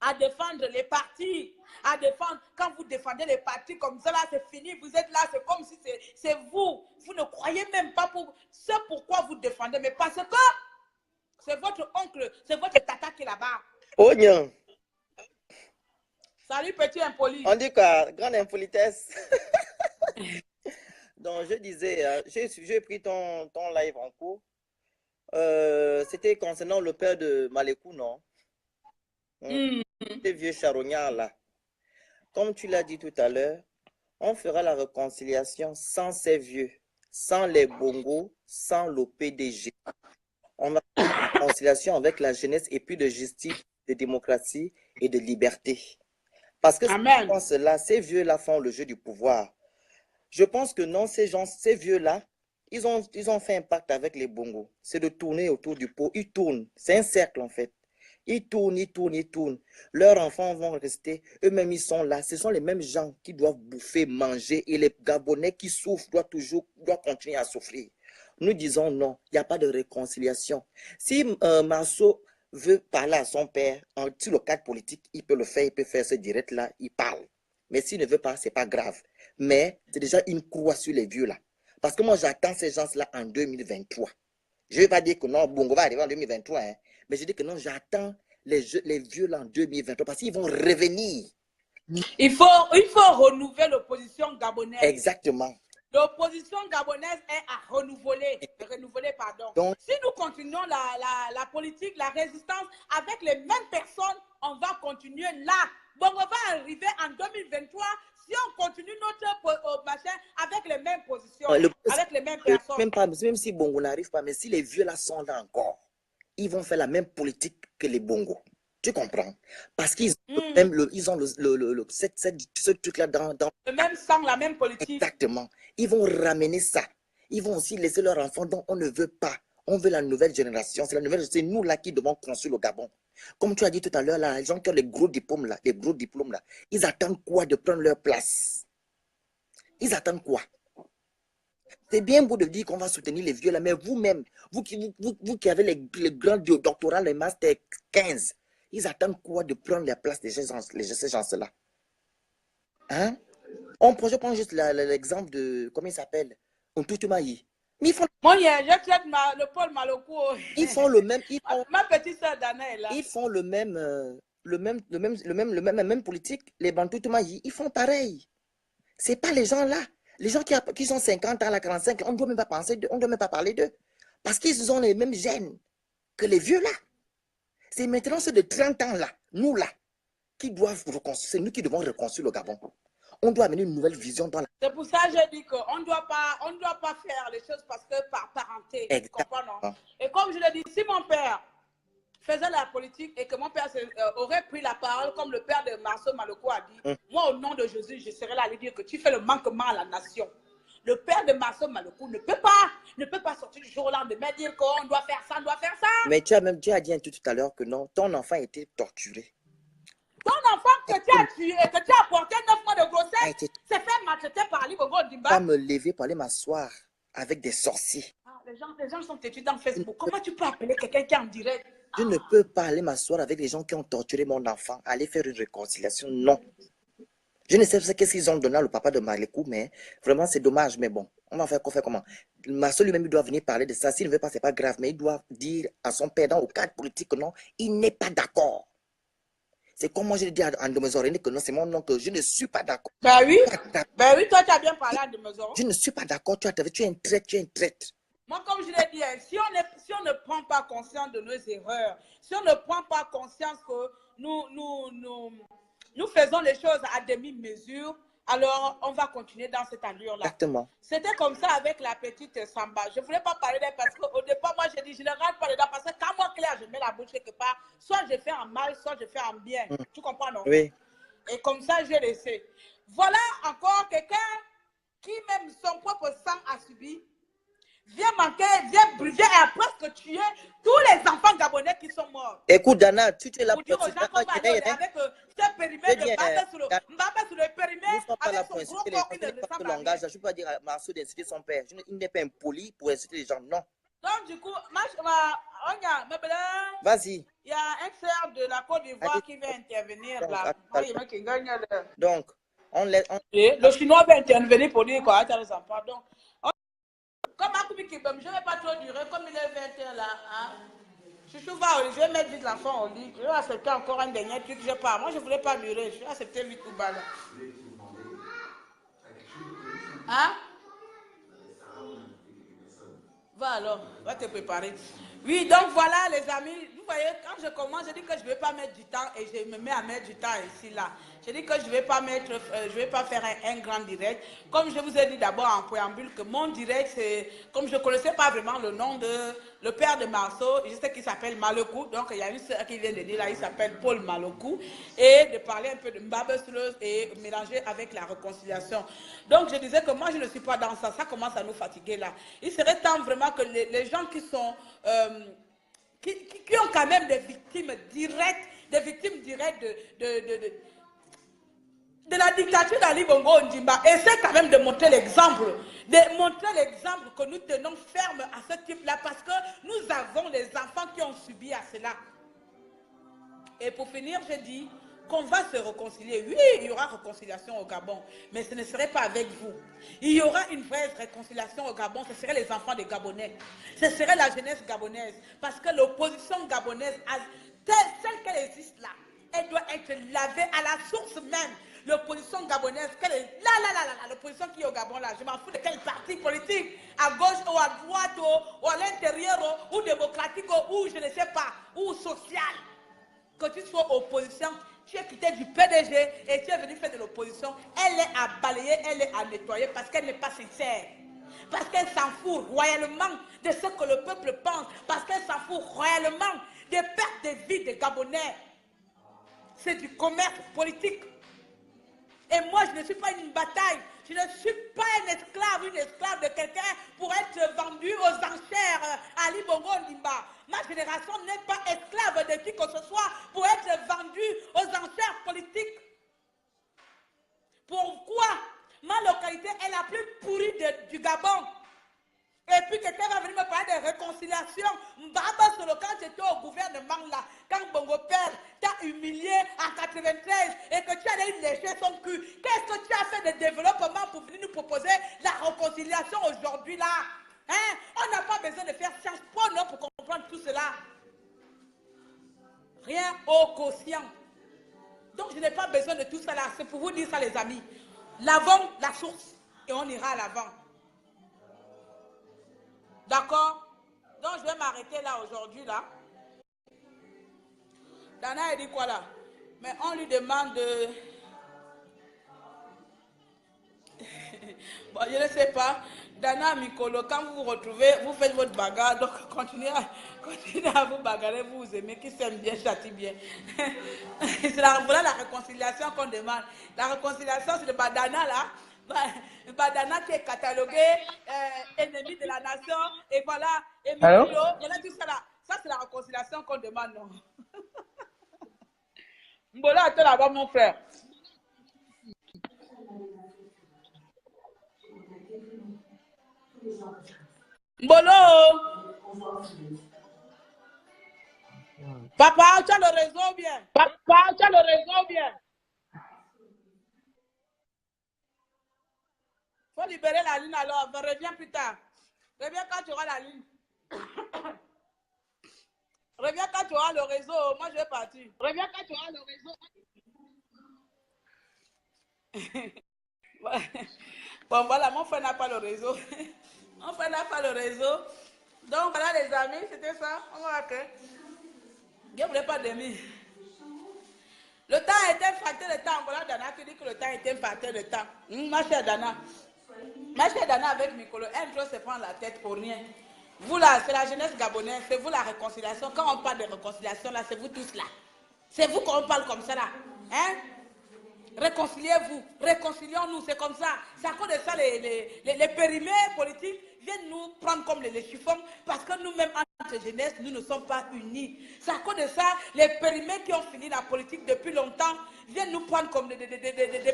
À défendre les partis. À défendre, quand vous défendez les partis comme ça, là, c'est fini. Vous êtes là, c'est comme si c'est vous. Vous ne croyez même pas pour ce pourquoi vous défendez. Mais parce que c'est votre oncle, c'est votre tata qui est là-bas. Oh, non. Salut, petit impoli. On dit quoi? Grande impolitesse. Donc, je disais, j'ai pris ton live en cours. C'était concernant le père de Malekou, non? Ces vieux charognards là. comme tu l'as dit tout à l'heure, on fera la réconciliation sans ces vieux, sans les bongos, sans le PDG. On va faire la réconciliation avec la jeunesse et puis de justice, de démocratie et de liberté. Parce que Amen. ces vieux-là font le jeu du pouvoir. Je pense que non, ces vieux-là, ils ont fait un pacte avec les bongos. C'est de tourner autour du pot. Ils tournent. C'est un cercle, en fait. Ils tournent, ils tournent, ils tournent. Leurs enfants vont rester. Eux-mêmes, ils sont là. Ce sont les mêmes gens qui doivent bouffer, manger. Et les Gabonais qui souffrent doivent continuer à souffrir. Nous disons non. Il n'y a pas de réconciliation. Si Marceau veut parler à son père sur le cadre politique, il peut le faire. Il peut faire ce direct-là. Il parle. Mais s'il ne veut pas, ce n'est pas grave. Mais c'est déjà une croix sur les vieux là. Parce que moi, j'attends ces gens-là en 2023. Je ne vais pas dire que non, Bongo va arriver en 2023. Hein, mais je dis que non, j'attends les vieux là en 2023 parce qu'ils vont revenir. Il faut renouveler l'opposition gabonaise. Exactement. L'opposition gabonaise est à renouveler. Pardon. Donc, si nous continuons la politique, la résistance avec les mêmes personnes, on va continuer là. Bongo va arriver en 2023 si on continue notre machin avec les mêmes positions, avec les mêmes personnes. Même si Bongo n'arrive pas, mais si les vieux là sont là encore, ils vont faire la même politique que les Bongos. Tu comprends? Parce qu'ils ont ce truc-là dans le même sang, la même politique. Exactement. Ils vont ramener ça. Ils vont aussi laisser leurs enfants dont on ne veut pas. On veut la nouvelle génération. C'est nous là qui devons construire le Gabon. Comme tu as dit tout à l'heure, les gens qui ont les gros diplômes là, ils attendent quoi de prendre leur place? Ils attendent quoi? C'est bien beau de dire qu'on va soutenir les vieux là, mais vous-même, vous qui avez les grands doctorats, les masters 15, ils attendent quoi de prendre la place de ces gens-là? Hein? Je prends juste l'exemple de, comment il s'appelle? Untutumayi. Mais ils font... Moi, je traite le Paul Maloko. Ils font le même... Ma petite soeur Dana est là. Ils font le même politique. Les Bantutumayi, ils font pareil. C'est pas les gens là. Les gens qui sont 50 ans, 45, on ne doit même pas penser on ne doit même pas parler d'eux. Parce qu'ils ont les mêmes gènes que les vieux là. C'est maintenant ceux de 30 ans là, nous là, qui doivent reconstruire. C'est nous qui devons reconstruire le Gabon. On doit amener une nouvelle vision dans la... C'est pour ça que je dis qu'on ne doit pas faire les choses parce que par parenté. Exactement. Tu comprends, non? Et comme je l'ai dit, si mon père faisait la politique et que mon père aurait pris la parole comme le père de Marceau Maloko a dit, moi au nom de Jésus, je serais là à lui dire que tu fais le manquement à la nation. Le père de Marceau Maloko ne peut pas sortir du jour au lendemain et dire qu'on doit faire ça, on doit faire ça. Mais tu as dit tout à l'heure que non, ton enfant a été torturé. Ton enfant que tu as tué, que tu as porté 9 mois de grossesse, s'est fait maltraiter par l'Ibogo Dimba. Pas me lever pour aller m'asseoir avec des sorciers. Ah, les gens sont têtus dans Facebook. Comment tu peux appeler quelqu'un qui est en direct? Je ne peux pas aller m'asseoir avec les gens qui ont torturé mon enfant, aller faire une réconciliation, non. Je ne sais pas qu'est-ce qu'ils ont donné au papa de Malekou, mais vraiment c'est dommage, mais bon, on va faire comment? Marceau lui-même, il doit venir parler de ça. S'il ne veut pas, c'est pas grave, mais il doit dire à son père, dans le cadre politique, que non, il n'est pas d'accord. C'est comme moi, je dis à Ndomezorene que non, c'est mon nom, que je ne suis pas d'accord. Ben oui, toi, tu as bien parlé à Ndomezorene. Je ne suis pas d'accord, tu es un traître, Moi, comme je l'ai dit, si on ne prend pas conscience de nos erreurs, si on ne prend pas conscience que nous faisons les choses à demi-mesure, alors on va continuer dans cette allure-là. Exactement. C'était comme ça avec la petite Samba. Je ne voulais pas parler d'elle parce qu'au départ, moi, j'ai dit, je ne rentre pas dedans parce que quand moi, Claire, je mets la bouche quelque part, soit je fais en mal, soit je fais en bien. Tu comprends, non? Oui. Et comme ça, j'ai laissé. Voilà encore quelqu'un qui, même son propre sang a subi, vient manquer, vient brûler et a presque tué tous les enfants gabonais qui sont morts. Écoute, Dana, tu es là pour dire aux gens qu'on va aller avec ce périmètre de Mbaba sur le périmètre avec son gros corps qui ne descend pas. Je ne peux pas dire à Marceau d'insulter son père. Il n'est pas impoli pour insulter les gens, non. Donc, du coup, vas-y. Il y a un frère de la Côte d'Ivoire qui va intervenir là. Donc, on laisse. Le Chinois va intervenir pour dire quoi? Pardon. Comme je ne vais pas trop durer, comme il est 20h là, hein? Chouchou va au lit, je vais mettre vite l'enfant au lit. Je vais accepter encore un dernier truc, je pars. Moi, je ne voulais pas durer, je vais accepter vite tout bas là. Hein? Va alors, va te préparer. Oui, donc voilà les amis, vous voyez, quand je commence, je dis que je ne vais pas mettre du temps et je me mets à mettre du temps ici là. J'ai dit que je ne vais pas mettre, je vais pas faire un grand direct. Comme je vous ai dit d'abord en préambule que mon direct, c'est, comme je ne connaissais pas vraiment le nom de le père de Marceau, je sais qu'il s'appelle Malokou, donc il y a une sœur qui vient de dire là, il s'appelle Paul Malokou, et de parler un peu de Mbabesleuse et mélanger avec la réconciliation. Donc je disais que moi je ne suis pas dans ça, ça commence à nous fatiguer là. Il serait temps vraiment que les gens qui sont... qui ont quand même des victimes directes de la dictature d'Ali Bongo Ondimba, essaie quand même de montrer l'exemple, que nous tenons ferme à ce type-là, parce que nous avons les enfants qui ont subi à cela. Et pour finir, je dis qu'on va se réconcilier. Oui, il y aura réconciliation au Gabon, mais ce ne serait pas avec vous. Il y aura une vraie réconciliation au Gabon, ce seraient les enfants des Gabonais. Ce serait la jeunesse gabonaise. Parce que l'opposition gabonaise, celle qu'elle existe là, elle doit être lavée à la source même. L'opposition gabonaise, l'opposition qui est au Gabon là, je m'en fous de quel parti politique, à gauche ou à droite ou à l'intérieur ou démocratique ou je ne sais pas, ou social. Que tu sois opposition, tu es quitté du PDG et tu es venu faire de l'opposition, elle est à balayer, elle est à nettoyer parce qu'elle n'est pas sincère. Parce qu'elle s'en fout royalement de ce que le peuple pense. Parce qu'elle s'en fout royalement des pertes de vie des Gabonais. C'est du commerce politique. Et moi, je ne suis pas une bataille. Je ne suis pas une esclave de quelqu'un pour être vendue aux enchères à Ali Bongo Ondimba. Ma génération n'est pas esclave de qui que ce soit pour être vendue aux enchères politiques. Pourquoi ma localité est la plus pourrie du Gabon? Et puis quelqu'un va venir me parler de réconciliation. Mbaba Solo, quand j'étais au gouvernement là, quand Bongo Père t'a humilié en 93 et que tu allais lécher son cul, qu'est-ce que tu as fait de développement pour venir nous proposer la réconciliation aujourd'hui là? Hein? On n'a pas besoin de faire science po non pour comprendre tout cela. Rien au quotient. Donc je n'ai pas besoin de tout ça là. C'est pour vous dire ça les amis. Lavons la source et on ira à l'avant. D'accord? Donc, je vais m'arrêter là aujourd'hui, là. Dana, elle dit quoi, là? Mais on lui demande de... Bon, je ne sais pas. Dana, Mikolo, quand vous vous retrouvez, vous faites votre bagarre. Donc, continuez à vous bagarrer, vous aimez, qui s'aime bien, châtie bien. Voilà la réconciliation qu'on demande. La réconciliation, c'est le Badana, là. Badana qui est catalogué ennemi de la nation, et voilà, et Mikolo, voilà tout ça là. Ça, c'est la réconciliation qu'on demande, non? Mbola, attends là-bas, mon frère. Mbolo! Papa, tu as le réseau bien. Papa, tu as le réseau bien. Faut libérer la ligne alors, reviens plus tard. Reviens quand tu auras la ligne. Reviens quand tu auras le réseau. Moi, je vais partir. Reviens quand tu auras le réseau. Bon, voilà, mon frère n'a pas le réseau. Mon frère n'a pas le réseau. Donc, voilà, les amis, c'était ça. On va que. Je ne voulais pas dormir. Le temps a été facteur de temps. Voilà, Dana qui dit que le temps a été facteur de temps. Ma chère Dana. Ma chère Dana avec Mikolo, elle doit se prendre la tête pour rien. Vous là, c'est la jeunesse gabonaise, c'est vous la réconciliation. Quand on parle de réconciliation, là, c'est vous tous là. C'est vous qu'on parle comme ça là. Hein? Réconciliez-vous, réconcilions-nous, c'est comme ça. C'est à cause de ça, les périmés politiques viennent nous prendre comme les chiffons, parce que nous-mêmes, entre jeunesse, nous ne sommes pas unis. C'est à cause de ça, les périmés qui ont fini la politique depuis longtemps viennent nous prendre comme des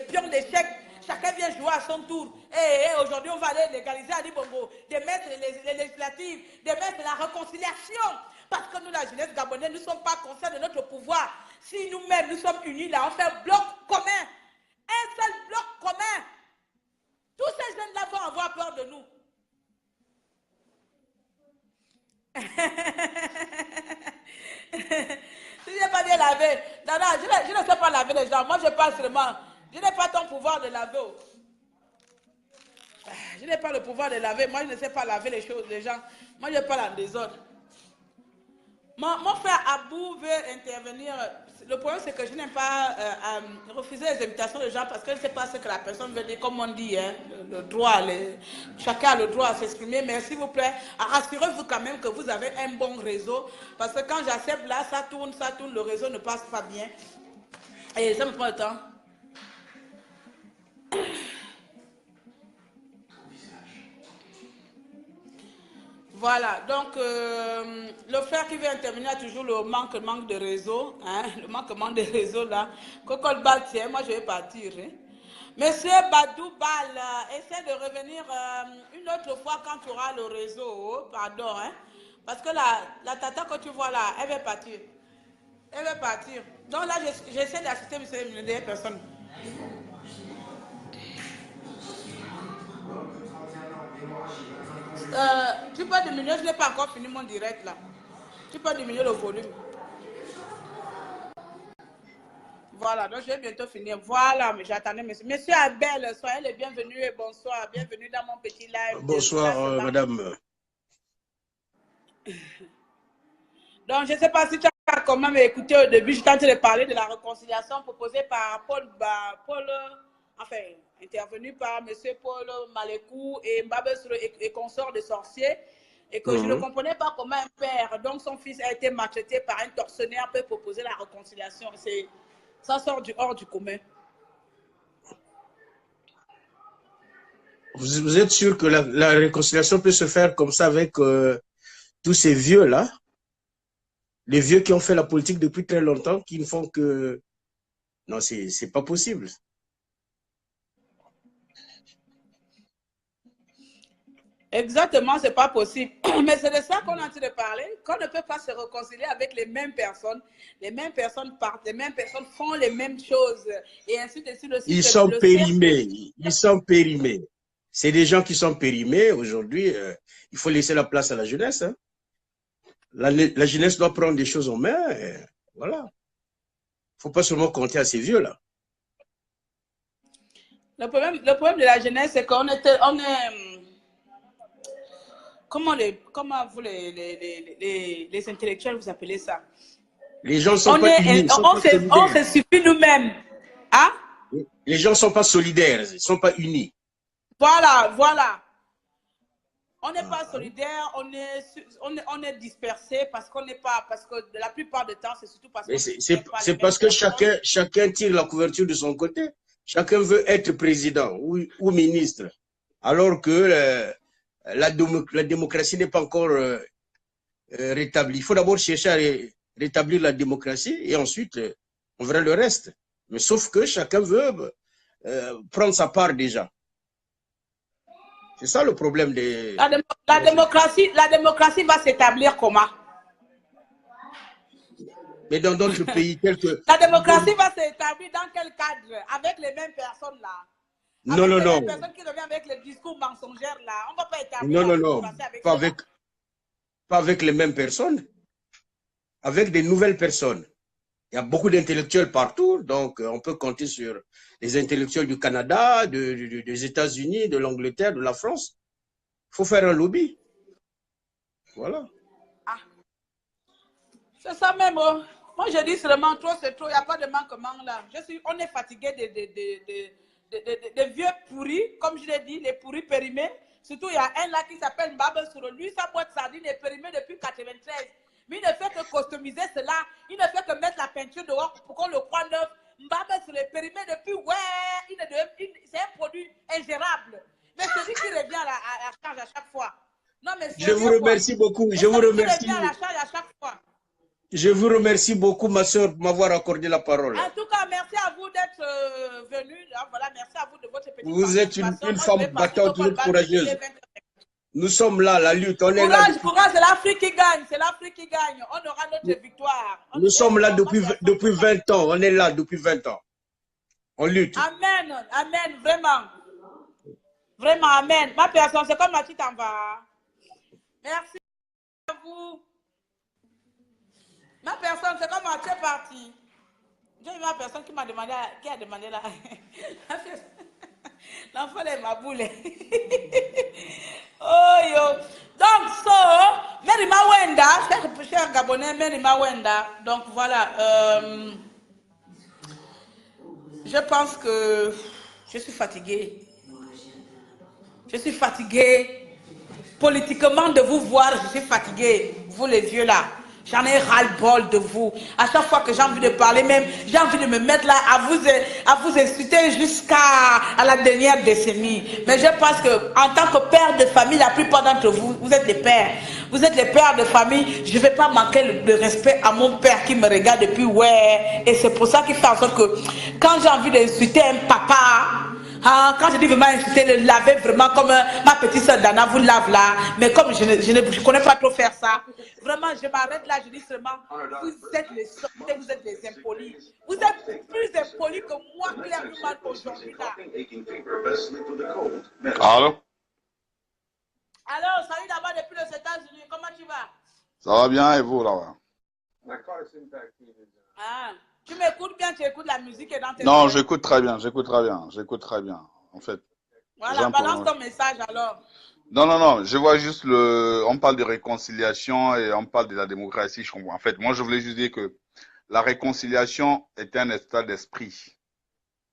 pions d'échecs. Chacun vient jouer à son tour. Et aujourd'hui, on va aller légaliser Ali Bongo, de mettre les législatives, de mettre la réconciliation. Parce que nous, la jeunesse gabonaise, nous ne sommes pas conscients de notre pouvoir. Si nous-mêmes, nous sommes unis là, on fait un bloc commun. Un seul bloc commun. Tous ces jeunes-là vont avoir peur de nous. Si je n'ai pas bien lavé, Nana, je ne sais pas laver les gens. Moi, je parle seulement. Je n'ai pas ton pouvoir de laver. Je n'ai pas le pouvoir de laver. Moi, je ne sais pas laver les choses, les gens. Moi, je parle en désordre. Mon frère Abou veut intervenir. le problème, c'est que je n'aime pas refuser les invitations de gens parce que je ne sais pas ce que la personne veut dire, comme on dit, hein, le droit, chacun a le droit à s'exprimer, mais s'il vous plaît, rassurez-vous quand même que vous avez un bon réseau, parce que quand j'accepte là, ça tourne, le réseau ne passe pas bien, et ça me prend le temps. Voilà, donc le frère qui veut intervenir a toujours le manque de réseau, hein, le manquement de réseau là. Coco Bal, tiens, moi je vais partir. Hein. Monsieur Badou Bal, essaie de revenir une autre fois quand tu auras le réseau, oh, pardon, hein, parce que la tata que tu vois là, elle va partir. Elle va partir. Donc là, j'essaie d'assister monsieur une dernière personne. Tu peux diminuer, je n'ai pas encore fini mon direct là. Tu peux diminuer le volume. Voilà, donc je vais bientôt finir. Voilà, mais j'attendais monsieur. Monsieur Abel, soyez les bienvenus et bonsoir. Bienvenue dans mon petit live. Bonsoir, madame. Donc, je ne sais pas si tu as quand même écouté au début, je suis en train de parler de la réconciliation proposée par Paul, enfin, intervenu par M. Paul Malekou et Mbabe et consort de sorciers, et que je ne comprenais pas comment un père, donc son fils a été maltraité par un tortionnaire, peut proposer la réconciliation. Ça sort hors du commun. Vous êtes sûr que la réconciliation peut se faire comme ça avec tous ces vieux-là? Les vieux qui ont fait la politique depuis très longtemps, qui ne font que... Non, c'est pas possible. Exactement, c'est pas possible. Mais c'est de ça qu'on est en train de parler, qu'on ne peut pas se réconcilier avec les mêmes personnes. Les mêmes personnes partent, les mêmes personnes font les mêmes choses. Et ainsi de suite. Ils sont périmés. Ils sont périmés. C'est des gens qui sont périmés. Aujourd'hui, il faut laisser la place à la jeunesse. Hein. La jeunesse doit prendre des choses en main. Voilà. Il ne faut pas seulement compter à ces vieux-là. Le problème de la jeunesse, c'est qu'on est... Comment vous, les intellectuels, vous appelez ça? Les gens ne sont pas unis. On se suffit nous-mêmes. Hein? Les gens ne sont pas solidaires. Ils ne sont pas unis. Voilà. On n'est pas solidaire, on est dispersé parce qu'on n'est pas, parce que la plupart du temps, c'est surtout parce que c'est parce que chacun tire la couverture de son côté. Chacun veut être président ou ministre, alors que la démocratie n'est pas encore rétablie. Il faut d'abord chercher à rétablir la démocratie et ensuite on verra le reste. Mais sauf que chacun veut prendre sa part déjà. C'est ça le problème des... La démocratie va s'établir comment? Mais dans d'autres pays tels que... La démocratie va s'établir dans quel cadre? Avec les mêmes personnes là? Non. Les mêmes personnes qui reviennent avec les discours mensongers là? On ne va pas établir la démocratie avec pas avec les mêmes personnes. Avec des nouvelles personnes. Il y a beaucoup d'intellectuels partout, donc on peut compter sur les intellectuels du Canada, des États-Unis, de l'Angleterre, de la France. Il faut faire un lobby. Voilà. Ah. C'est ça même. Oh. Moi, je dis seulement trop, c'est trop. Il n'y a pas de manquement là. On est fatigué des vieux pourris, comme je l'ai dit, les pourris périmés. Surtout, il y a un là qui s'appelle Mbabe Souro. Lui, sa boîte sardine est périmée depuis 1993. Mais il ne fait que customiser cela. Il ne fait que mettre la peinture dehors pour qu'on le croit neuf. Mbabe sur les périmés depuis, c'est un produit ingérable. Mais celui qui revient à la charge à chaque fois. Non, mais je vous remercie beaucoup. Je vous remercie. À la charge à chaque fois. Je vous remercie beaucoup, ma soeur, de m'avoir accordé la parole. En tout cas, merci à vous d'être venu. Voilà, merci à vous de votre petite Vous êtes une femme battante, une courageuse. Nous sommes là, la lutte, on est là. Courage, c'est l'Afrique qui gagne, c'est l'Afrique qui gagne. On aura notre victoire. Nous sommes là depuis 20 ans, on est là depuis 20 ans. On lutte. Amen, vraiment. Vraiment, amen. Ma personne, c'est comme ma petite en va. Merci à vous. Ma personne, c'est comme ma petite partie. J'ai ma personne qui m'a demandé, qui a demandé là. L'enfant est ma boule. Oh yo. Donc, Mary Mawenda, cher Gabonais, Mary Mawenda. Donc voilà. Je pense que je suis fatiguée. Je suis fatiguée. Politiquement, de vous voir, je suis fatiguée. Vous les vieux là. J'en ai ras-le-bol de vous. À chaque fois que j'ai envie de parler, même, j'ai envie de me mettre là à vous insulter jusqu'à la dernière décennie. Mais je pense que en tant que père de famille, la plupart d'entre vous, vous êtes des pères. Vous êtes les pères de famille. Je ne vais pas manquer le respect à mon père qui me regarde depuis, ouais. Et c'est pour ça qu'il fait en sorte que quand j'ai envie d'insulter un papa, ah, quand je dis vraiment insulter, le laver vraiment comme ma petite soeur Dana vous lave là. Mais comme je ne connais pas trop faire ça, vraiment je m'arrête là, je dis seulement, vous êtes les sorciers, vous êtes les impolis. Vous êtes plus impolis que moi, clairement, aujourd'hui là. Allô? Alors, salut d'abord depuis les États-Unis, comment tu vas? Ça va bien et vous là-bas? Ah, tu m'écoutes bien, tu écoutes la musique et dans tes Non, oreilles. j'écoute très bien, j'écoute très bien, j'écoute très bien. En fait, Voilà, j'aime balance pour... ton message alors. Non, non, non, je vois juste on parle de réconciliation et on parle de la démocratie, je comprends. En fait, moi je voulais juste dire que la réconciliation est un état d'esprit.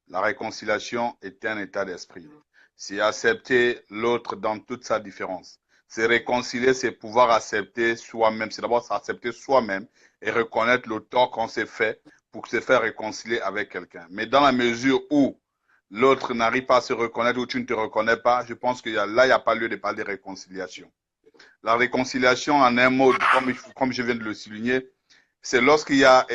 La réconciliation est un état d'esprit. C'est accepter l'autre dans toute sa différence. C'est réconcilier, c'est pouvoir accepter soi-même. C'est d'abord s'accepter soi-même et reconnaître le tort qu'on s'est fait pour se faire réconcilier avec quelqu'un. Mais dans la mesure où l'autre n'arrive pas à se reconnaître ou tu ne te reconnais pas, je pense qu'il y a, là, il n'y a pas lieu de parler de réconciliation. La réconciliation, en un mot, comme je viens de le souligner, c'est lorsqu'il y a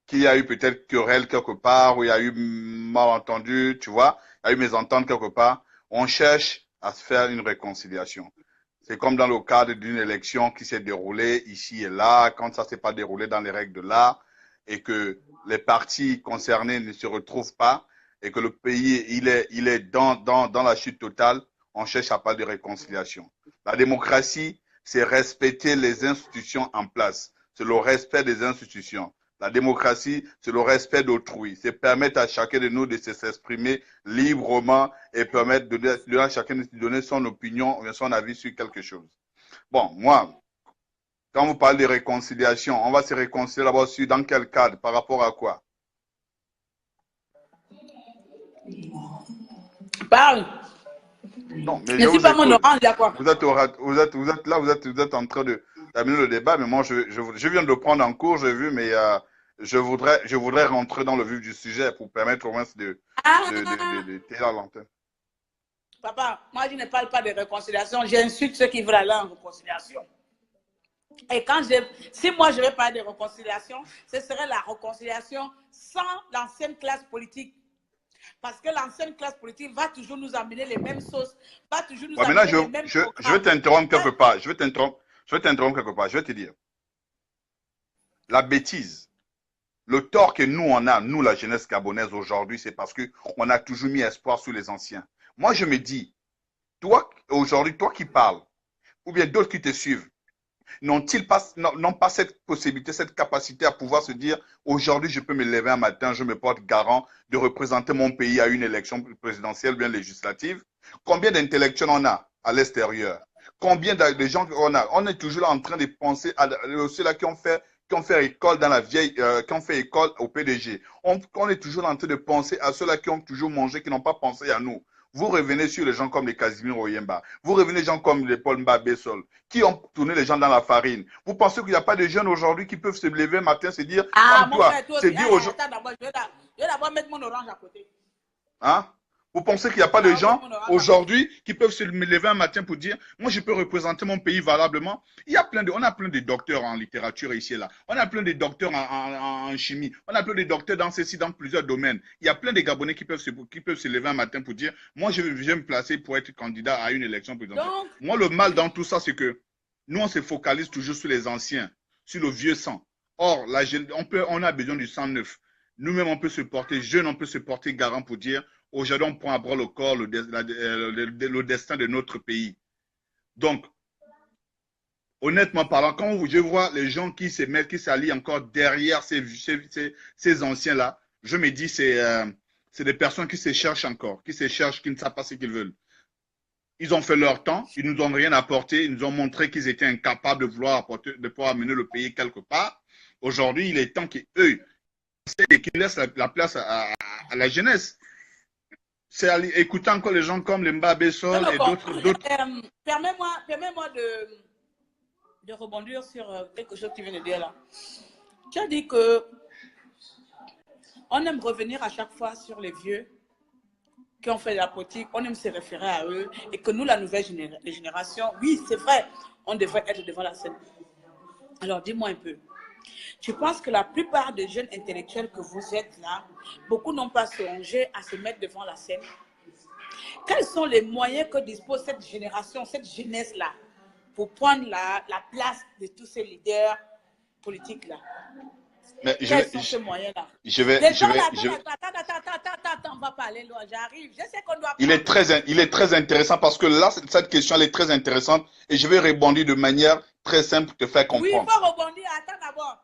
qu'il y a eu peut-être querelle quelque part, ou il y a eu malentendu, tu vois, il y a eu mésentente quelque part, on cherche à se faire une réconciliation. C'est comme dans le cadre d'une élection qui s'est déroulée ici et là, quand ça ne s'est pas déroulé dans les règles de l'art, et que les partis concernés ne se retrouvent pas, et que le pays il est dans la chute totale, on cherche à parler de réconciliation. La démocratie, c'est respecter les institutions en place. C'est le respect des institutions. La démocratie, c'est le respect d'autrui. C'est permettre à chacun de nous de s'exprimer librement et permettre à chacun de donner son opinion ou son avis sur quelque chose. Bon, moi, quand vous parlez de réconciliation, on va se réconcilier d'abord sur dans quel cadre, par rapport à quoi? Parle. Non, mais Ne je suis vous pas mon écoute. orange, là quoi. Vous êtes là, vous êtes en train de terminer le débat, mais moi, je viens de le prendre en cours, j'ai vu, mais je voudrais rentrer dans le vif du sujet pour permettre au moins de tenir la lanterne. Papa, moi je ne parle pas de réconciliation, j'insulte ceux qui veulent aller en réconciliation. Et si moi je vais parler de réconciliation, ce serait la réconciliation sans l'ancienne classe politique. Parce que l'ancienne classe politique va toujours nous amener les mêmes sauces, va toujours nous amener les mêmes programmes. Je vais t'interrompre quelque part. Je vais t'interrompre quelque part. Je vais te dire. La bêtise, le tort que nous on a, nous la jeunesse gabonaise aujourd'hui, c'est parce qu'on a toujours mis espoir sur les anciens. Moi je me dis, toi aujourd'hui, toi qui parles, ou bien d'autres qui te suivent, n'ont pas cette possibilité, cette capacité à pouvoir se dire, aujourd'hui, je peux me lever un matin, je me porte garant de représenter mon pays à une élection présidentielle, bien législative. Combien d'intellectuels on a à l'extérieur? Combien de gens on a? On est toujours là en train de penser à ceux-là qui ont fait école dans la vieille, qui ont fait école au PDG. On est toujours là en train de penser à ceux-là qui ont toujours mangé, qui n'ont pas pensé à nous. Vous revenez sur les gens comme les Casimir Oyemba. Vous revenez les gens comme les Paul Mbabessol, qui ont tourné les gens dans la farine. Vous pensez qu'il n'y a pas de jeunes aujourd'hui qui peuvent se lever un matin, se dire, mon frère, toi, attends d'abord, je vais d'abord mettre mon orange à côté. Hein? Vous pensez qu'il n'y a pas de gens aujourd'hui qui peuvent se lever un matin pour dire, moi je peux représenter mon pays valablement. On a plein de docteurs en littérature ici et là. On a plein de docteurs en chimie. On a plein de docteurs dans plusieurs domaines. Il y a plein de Gabonais qui peuvent se lever un matin pour dire, moi je vais me placer pour être candidat à une élection présidentielle. Moi le mal dans tout ça, c'est que nous on se focalise toujours sur les anciens, sur le vieux sang. Or, on a besoin du sang neuf. Nous-mêmes on peut se porter jeune, on peut se porter garant pour dire, aujourd'hui, on prend à bras le corps le destin de notre pays. Donc, honnêtement parlant, quand je vois les gens qui s'allient encore derrière ces anciens-là, je me dis c'est des personnes qui se cherchent encore, qui ne savent pas ce qu'ils veulent. Ils ont fait leur temps, ils nous ont rien apporté, ils nous ont montré qu'ils étaient incapables de pouvoir amener le pays quelque part. Aujourd'hui, il est temps qu'eux, et qui laisse la place à la jeunesse. C'est écouter encore les gens comme les Mbappé Sol et d'autres. Permets-moi de rebondir sur quelque chose que tu viens de dire là. Tu as dit que on aime revenir à chaque fois sur les vieux qui ont fait de la politique, on aime se référer à eux et que nous, la nouvelle génération, oui, c'est vrai, on devrait être devant la scène. Alors, dis-moi un peu. Tu penses que la plupart des jeunes intellectuels que vous êtes là, beaucoup n'ont pas songé à se mettre devant la scène? Quels sont les moyens que dispose cette génération, cette jeunesse-là, pour prendre la place de tous ces leaders politiques-là? Mais quels sont ces moyens-là? Attends, on va parler loin, j'arrive. Je sais qu'on doit... Il est très intéressant parce que là, cette question, elle est très intéressante et je vais rebondir de manière très simple pour te faire comprendre. Oui, il faut rebondir. Attends d'abord.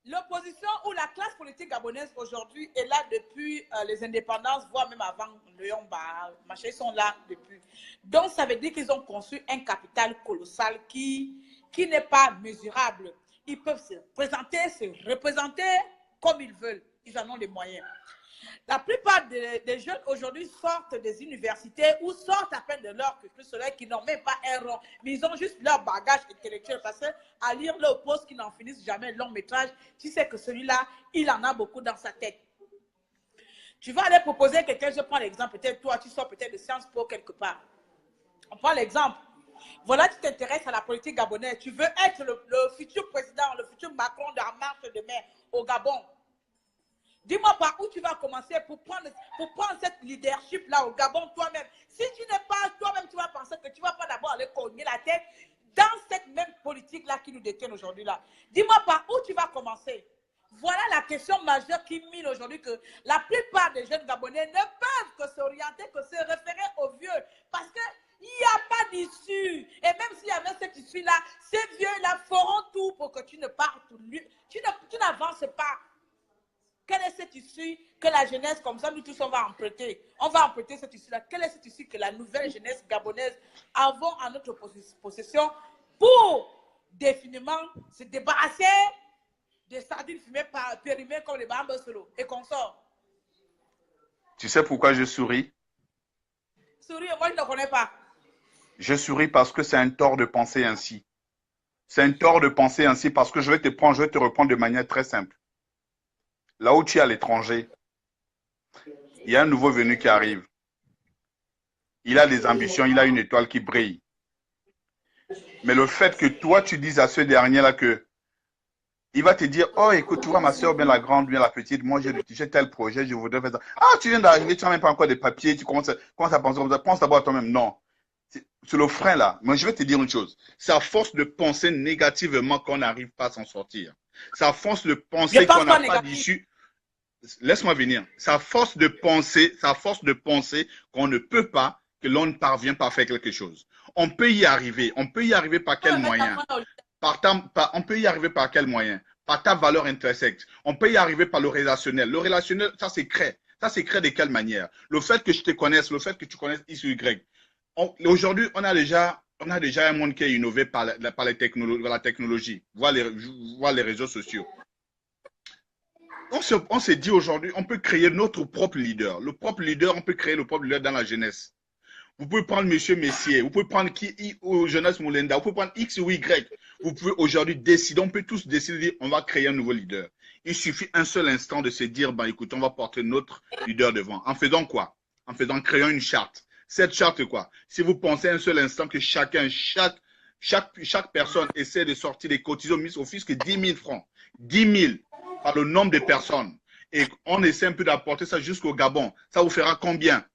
L'opposition ou la classe politique gabonaise aujourd'hui est là depuis les indépendances, voire même avant le Yomba, machin, ils sont là depuis. Donc, ça veut dire qu'ils ont conçu un capital colossal qui n'est pas mesurable. Ils peuvent se présenter, se représenter comme ils veulent. Ils en ont les moyens. La plupart des jeunes aujourd'hui sortent des universités ou sortent à peine de leur cursus scolaire qui n'ont même pas un rond, mais ils ont juste leur bagage intellectuel parce qu'à lire leur poste qui n'en finissent jamais, long métrage, tu sais que celui-là, il en a beaucoup dans sa tête. Tu vas aller proposer quelqu'un, je prends l'exemple, peut-être toi, tu sors peut-être de Sciences Po quelque part. On prend l'exemple. Voilà, tu t'intéresses à la politique gabonaise, tu veux être le futur président, le futur Macron de la marche de mer au Gabon. Dis-moi par où tu vas commencer pour prendre cette leadership-là au Gabon toi-même. Si tu n'es pas toi-même, tu vas penser que tu ne vas pas d'abord aller cogner la tête dans cette même politique-là qui nous détient aujourd'hui-là. Dis-moi par où tu vas commencer. Voilà la question majeure qui mine aujourd'hui que la plupart des jeunes Gabonais ne peuvent que s'orienter, que se référer aux vieux. Parce qu'il n'y a pas d'issue. Et même s'il y avait cette issue-là, ces vieux-là feront tout pour que tu ne partes. Tu n'avances pas. Quelle est cette issue que la jeunesse, comme ça, nous tous, on va emprunter? On va emprunter cette issue-là. Quelle est cette issue que la nouvelle jeunesse gabonaise avons en notre possession pour définitivement se débarrasser des sardines fumées périmées comme les bambes solo et qu'on sort? Tu sais pourquoi je souris? Souris, moi, je ne connais pas. Je souris parce que c'est un tort de penser ainsi. C'est un tort de penser ainsi parce que je vais te reprendre de manière très simple. Là où tu es à l'étranger, il y a un nouveau venu qui arrive. Il a des ambitions, il a une étoile qui brille. Mais le fait que toi, tu dises à ce dernier-là que il va te dire, oh, écoute, tu vois ma soeur, bien la grande, bien la petite, moi j'ai tel projet, je voudrais faire ça. Ah, tu viens d'arriver, tu n'as même pas encore des papiers, tu commences à penser comme ça. Pense d'abord à toi-même. Non. C'est le frein là. Moi, je vais te dire une chose. C'est à force de penser négativement qu'on n'arrive pas à s'en sortir. C'est à force de penser qu'on n'a pas d'issue. Laisse-moi venir. C'est à force de penser qu'on ne peut pas, que l'on ne parvient pas à faire quelque chose. On peut y arriver. On peut y arriver par quel moyen? On peut y arriver par quel moyen? Par ta valeur intrinsèque. On peut y arriver par le relationnel. Le relationnel, ça c'est créé. Ça c'est créé de quelle manière? Le fait que je te connaisse, le fait que tu connaisses X ou Y. Aujourd'hui, on a déjà un monde qui est innové par la technologie, voir les réseaux sociaux. On s'est dit aujourd'hui, on peut créer notre propre leader. On peut créer le propre leader dans la jeunesse. Vous pouvez prendre M. Messier, vous pouvez prendre Jonas Moulenda, vous pouvez prendre X ou Y. Vous pouvez aujourd'hui décider, on peut tous décider, on va créer un nouveau leader. Il suffit un seul instant de se dire, bah, écoute, on va porter notre leader devant. En faisant quoi? En créant une charte. Cette charte, quoi? Si vous pensez un seul instant que chaque personne essaie de sortir des cotisations mises au fisc 10 000 francs. 10 000 par le nombre de personnes. Et on essaie un peu d'apporter ça jusqu'au Gabon. Ça vous fera combien?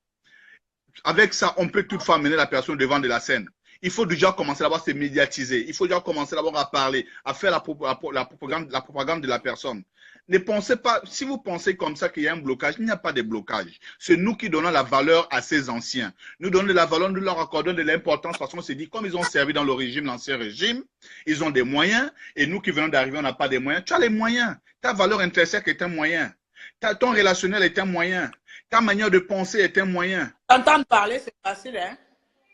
Avec ça, on peut toutefois mener la personne devant de la scène. Il faut déjà commencer d'abord à se médiatiser. Il faut déjà commencer d'abord à parler, à faire la propagande de la personne. Ne pensez pas, si vous pensez comme ça qu'il y a un blocage, il n'y a pas de blocage. C'est nous qui donnons la valeur à ces anciens. Nous donnons de la valeur, nous leur accordons de l'importance parce qu'on s'est dit, comme ils ont servi dans l'ancien régime, ils ont des moyens et nous qui venons d'arriver, on n'a pas des moyens. Tu as les moyens. Ta valeur intrinsèque est un moyen. Ton relationnel est un moyen. Ta manière de penser est un moyen. T'entendre parler, c'est facile, hein?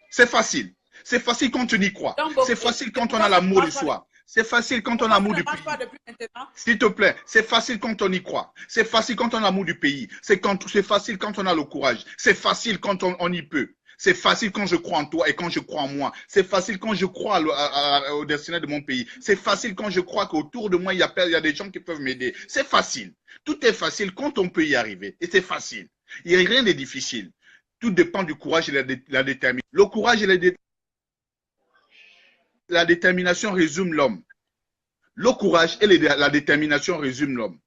C'est facile. C'est facile quand tu y crois. C'est facile quand on a l'amour de soi. C'est facile quand on a Pourquoi ça l'amour ne du marche pas pays. depuis maintenant? S'il te plaît, c'est facile quand on y croit. C'est facile quand on a l'amour du pays. C'est facile quand on a le courage. C'est facile quand on y peut. C'est facile quand je crois en toi et quand je crois en moi. C'est facile quand je crois au destin de mon pays. C'est facile quand je crois qu'autour de moi, il y a des gens qui peuvent m'aider. C'est facile. Tout est facile quand on peut y arriver. Et c'est facile. Il n'y a rien de difficile. Tout dépend du courage et la détermination. Le courage et la détermination résument l'homme. Le courage et la détermination résument l'homme.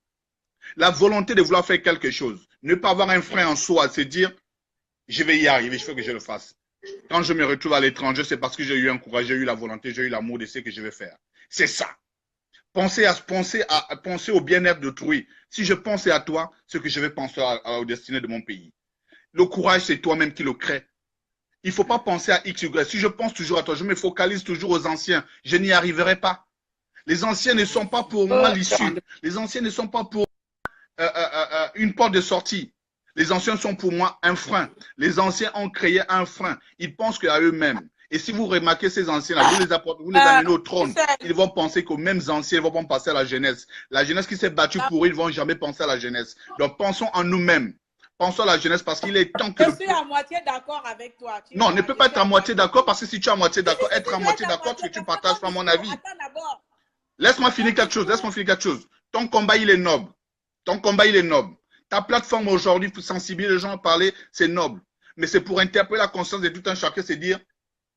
La volonté de vouloir faire quelque chose. Ne pas avoir un frein en soi, se dire, je vais y arriver, je veux que je le fasse. Quand je me retrouve à l'étranger, c'est parce que j'ai eu un courage, j'ai eu la volonté, j'ai eu l'amour de ce que je vais faire. C'est ça. Penser au bien-être d'autrui. Si je pensais à toi, ce que je vais penser au destiné de mon pays. Le courage, c'est toi-même qui le crée. Il ne faut pas penser à X, Y. Si je pense toujours à toi, je me focalise toujours aux anciens, je n'y arriverai pas. Les anciens ne sont pas pour moi l'issue. Les anciens ne sont pas pour une porte de sortie. Les anciens sont pour moi un frein. Les anciens ont créé un frein. Ils pensent qu'à eux-mêmes. Et si vous remarquez ces anciens-là, vous les amenez au trône. Ils vont penser qu'aux mêmes anciens, ils vont pas penser à la jeunesse. La jeunesse qui s'est battue pour eux, ils ne vont jamais penser à la jeunesse. Donc pensons en nous-mêmes. Pensons à la jeunesse parce qu'il est temps que... Je suis à moitié d'accord avec toi. Non, on ne peut pas être à moitié d'accord parce que si tu es à moitié d'accord, être à moitié d'accord, tu ne partages pas mon avis. Attends d'abord. Laisse-moi finir quelque chose. Ton combat, il est noble. Ta plateforme aujourd'hui pour sensibiliser les gens à parler, c'est noble. Mais c'est pour interpeller la conscience de tout un chacun, c'est dire,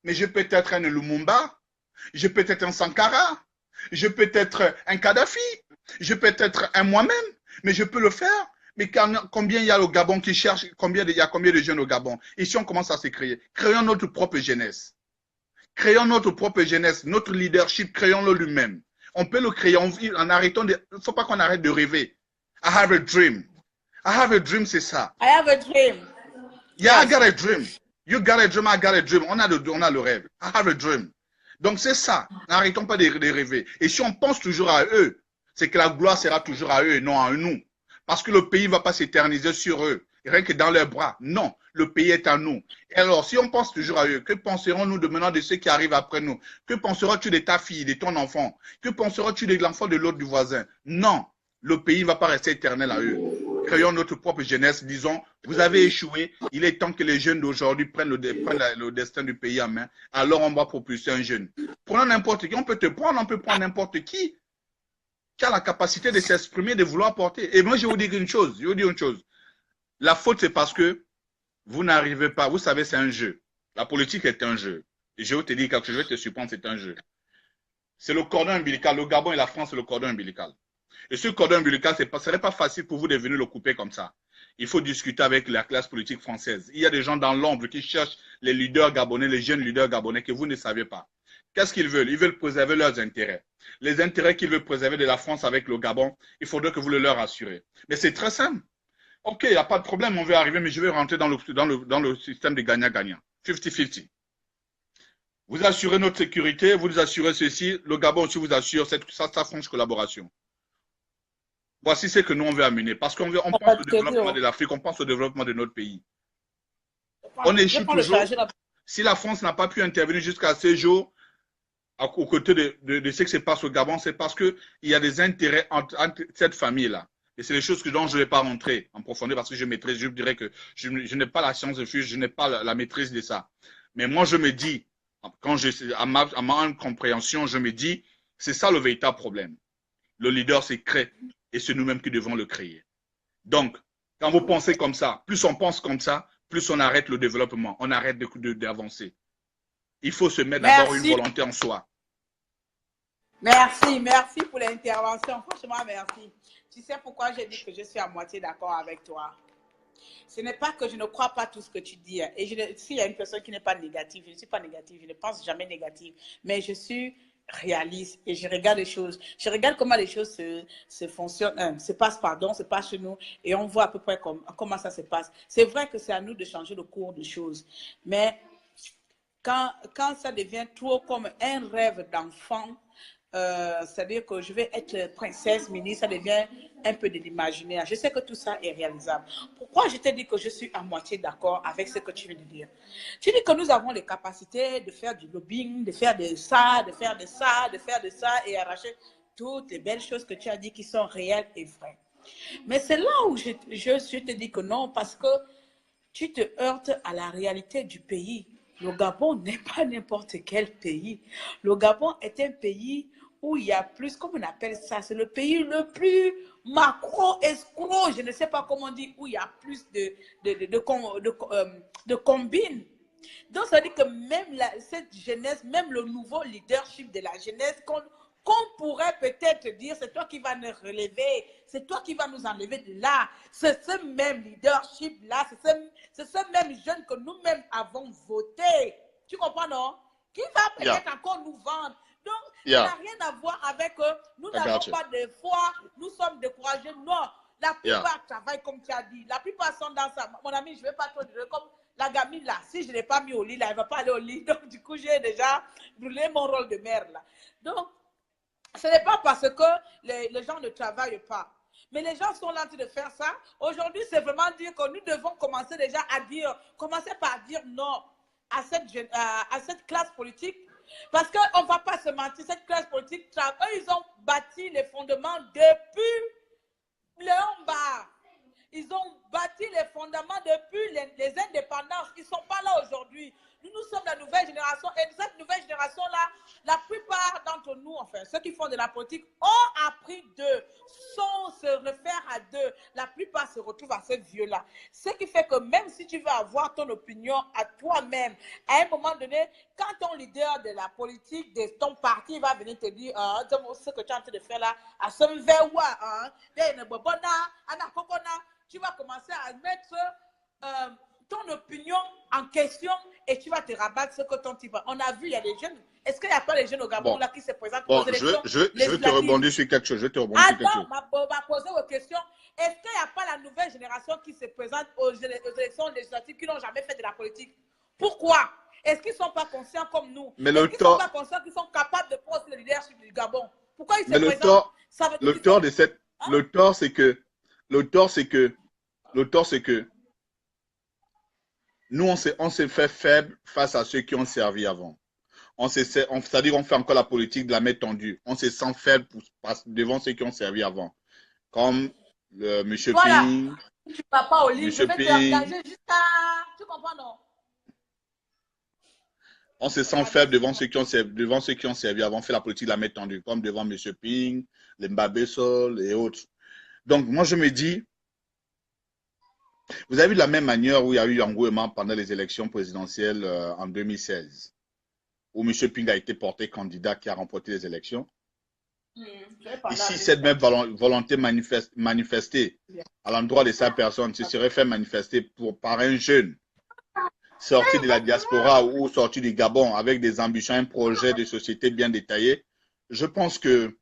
mais je peux être un Lumumba, je peux être un Sankara, je peux être un Kadhafi, je peux être un moi-même, mais je peux le faire. Mais combien il y a au Gabon qui cherche, il y a combien de jeunes au Gabon? Et si on commence à se créer, créons notre propre jeunesse. Créons notre propre jeunesse, notre leadership, créons-le lui-même. On peut le créer en arrêtant de... Il ne faut pas qu'on arrête de rêver. I have a dream. I have a dream, c'est ça. I have a dream. Yeah, yes. I got a dream. You got a dream, I got a dream. On a le rêve. I have a dream. Donc c'est ça. N'arrêtons pas de rêver. Et si on pense toujours à eux, c'est que la gloire sera toujours à eux et non à nous. Parce que le pays ne va pas s'éterniser sur eux. Rien que dans leurs bras. Non, le pays est à nous. Et alors, si on pense toujours à eux, que penserons-nous de maintenant de ceux qui arrivent après nous? Que penseras-tu de ta fille, de ton enfant? Que penseras-tu de l'enfant de l'autre du voisin? Non, le pays ne va pas rester éternel à eux. Créons notre propre jeunesse, disons, vous avez échoué, il est temps que les jeunes d'aujourd'hui prennent le destin du pays en main, alors on va propulser un jeune. Prenons n'importe qui, on peut te prendre, on peut prendre n'importe qui a la capacité de s'exprimer, de vouloir porter. Et moi, je vais vous dire une chose, la faute, c'est parce que vous n'arrivez pas, vous savez, c'est un jeu. La politique est un jeu. Et je vais te dire quelque chose, je vais te surprendre, c'est un jeu. C'est le cordon ombilical, le Gabon et la France, c'est le cordon ombilical. Et ce cordon ombilical, ce ne serait pas facile pour vous de venir le couper comme ça. Il faut discuter avec la classe politique française. Il y a des gens dans l'ombre qui cherchent les leaders gabonais, les jeunes leaders gabonais que vous ne savez pas. Qu'est-ce qu'ils veulent? Ils veulent préserver leurs intérêts. Les intérêts qu'ils veulent préserver de la France avec le Gabon, il faudrait que vous le leur assurez. Mais c'est très simple. Ok, il n'y a pas de problème, on veut arriver, mais je vais rentrer dans le système de gagnant-gagnant. 50-50. Vous assurez notre sécurité, vous nous assurez ceci, le Gabon aussi vous assure cette franche collaboration. Voici ce que nous on veut amener. Parce qu'on pense au développement de l'Afrique, on pense au développement de notre pays. On échoue toujours. Si la France n'a pas pu intervenir jusqu'à ce jour, aux côtés de ce qui se passe au Gabon, c'est parce qu'il y a des intérêts entre cette famille-là. Et c'est les choses dont je ne vais pas rentrer en profondeur parce que je maîtrise. Je dirais que je n'ai pas la science de fusion, je n'ai pas la maîtrise de ça. Mais moi, je me dis, à ma compréhension, je me dis, c'est ça le véritable problème. Le leader, c'est créé et c'est nous-mêmes qui devons le créer. Donc, quand vous pensez comme ça, plus on pense comme ça, plus on arrête le développement, on arrête d'avancer. Il faut se mettre d'abord une volonté en soi. Merci pour l'intervention. Franchement, merci. Tu sais pourquoi j'ai dit que je suis à moitié d'accord avec toi? Ce n'est pas que je ne crois pas tout ce que tu dis. Et s'il y a une personne qui n'est pas négative, je ne suis pas négative, je ne pense jamais négative. Mais je suis réaliste et je regarde les choses. Je regarde comment les choses se passent chez nous et on voit à peu près comment ça se passe. C'est vrai que c'est à nous de changer le cours de choses. Mais quand ça devient trop comme un rêve d'enfant, c'est-à-dire que je vais être princesse, ministre, ça devient un peu de l'imaginaire. Je sais que tout ça est réalisable. Pourquoi je te dis que je suis à moitié d'accord avec ce que tu viens de dire? Tu dis que nous avons les capacités de faire du lobbying, de faire de ça, de faire de ça, de faire de ça et arracher toutes les belles choses que tu as dit qui sont réelles et vraies. Mais c'est là où je te dis que non, parce que tu te heurtes à la réalité du pays. Le Gabon n'est pas n'importe quel pays. Le Gabon est un pays où il y a plus, comment on appelle ça, c'est le pays le plus macro-escroc, je ne sais pas comment on dit, où il y a plus de combines. Donc, ça veut dire que même cette jeunesse, même le nouveau leadership de la jeunesse, qu'on pourrait peut-être dire, c'est toi qui vas nous relever, c'est toi qui vas nous enlever de là. C'est ce même leadership-là, c'est ce même jeune que nous-mêmes avons voté. Tu comprends, non? Qui va peut-être encore nous vendre. Donc, ça n'a rien à voir avec eux. Nous n'avons pas de foi, nous sommes découragés. Non, la plupart travaillent comme tu as dit. La plupart sont dans ça. Mon ami, je ne vais pas trop dire comme la gamine là. Si je ne l'ai pas mis au lit, là, elle ne va pas aller au lit. Donc, du coup, j'ai déjà brûlé mon rôle de mère là. Donc, ce n'est pas parce que les gens ne travaillent pas. Mais les gens sont là en train de faire ça. Aujourd'hui, c'est vraiment dire que nous devons commencer déjà à dire, commencer par dire non à cette classe politique. Parce qu'on ne va pas se mentir, cette classe politique, eux, ils ont bâti les fondements depuis le en bas. Ils ont bâti les fondements depuis les indépendances. Ils ne sont pas là aujourd'hui. Nous sommes la nouvelle génération. Et cette nouvelle génération-là, la plupart d'entre nous, enfin, ceux qui font de la politique, ont appris d'eux, se réfèrent à d'eux. La plupart se retrouvent à ce vieux-là. Ce qui fait que même si tu veux avoir ton opinion à toi-même, à un moment donné, quand ton leader de la politique, de ton parti va venir te dire ce que tu es en train de faire là, à ce tu vas commencer à mettre ton opinion en question et tu vas te rabattre ce que ton type. On a vu, il y a des jeunes. Est-ce qu'il n'y a pas les jeunes au Gabon là qui se présentent aux élections? Je vais te rebondir sur quelque chose. On va poser vos questions. Est-ce qu'il n'y a pas la nouvelle génération qui se présente aux élections législatives qui n'ont jamais fait de la politique? Pourquoi? Est-ce qu'ils ne sont pas conscients comme nous? Mais est-ce qu'ils ne sont pas conscients qu'ils sont capables de prendre le leadership du Gabon? Pourquoi ils se présentent? Le tort, c'est que nous, on s'est fait faible face à ceux qui ont servi avant. C'est-à-dire on fait encore la politique de la main tendue. On se sent faible devant ceux qui ont servi avant. Comme M. Ping. Tu ne vas pas au lit, je vais t'engager jusqu'à... Tu comprends, non? On se sent faible devant ceux qui ont servi avant. On fait la politique de la main tendue, comme devant M. Ping, les Mbabe Sol et autres. Donc, moi, je me dis, vous avez vu de la même manière où il y a eu engouement pendant les élections présidentielles en 2016, où M. Ping a été porté candidat qui a remporté les élections. Ici, cette même volonté manifestée à l'endroit de sa personne se serait fait manifester par un jeune sorti de la diaspora ou sorti du Gabon avec des ambitions, un projet de société bien détaillé. Je pense que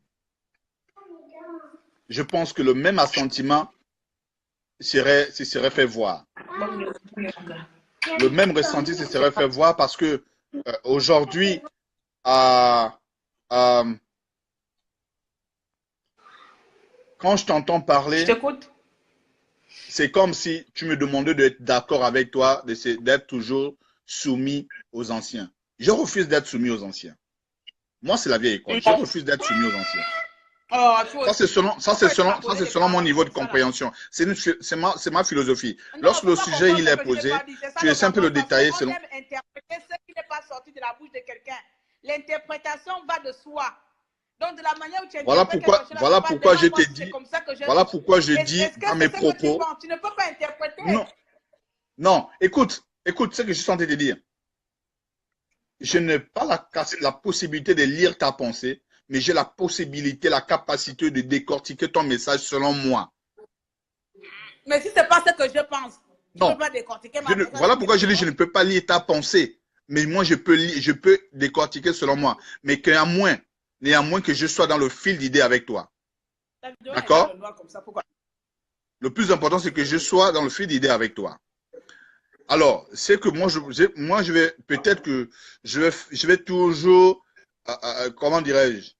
le même assentiment se serait fait voir. Le même ressenti se serait fait voir parce que aujourd'hui, quand je t'entends parler, c'est comme si tu me demandais d'être d'accord avec toi, d'être toujours soumis aux anciens. Je refuse d'être soumis aux anciens. Moi, c'est la vieille école. Je refuse d'être soumis aux anciens. Ça, c'est selon mon niveau de compréhension. C'est ma philosophie. Lorsque le sujet il est posé, tu essaies un peu de le détailler selon. Interpréter ce qui n'est pas sorti de la bouche de quelqu'un. L'interprétation va de soi. Donc, de la manière où tu voilà pourquoi je t'ai dit. Voilà pourquoi je dis dans mes propos. Tu ne peux pas interpréter. Non. Écoute ce que je suis en train de dire. Je n'ai pas la possibilité de lire ta pensée, mais j'ai la possibilité, la capacité de décortiquer ton message selon moi. Mais si ce n'est pas ce que je pense, non. Je ne peux pas décortiquer ma pensée. Voilà pourquoi je dis je ne peux pas lire ta pensée, mais moi je peux décortiquer selon moi. Mais néanmoins que je sois dans le fil d'idée avec toi. D'accord? Le plus important, c'est que je sois dans le fil d'idée avec toi. Alors, c'est que moi je vais peut-être que je vais toujours comment dirais-je,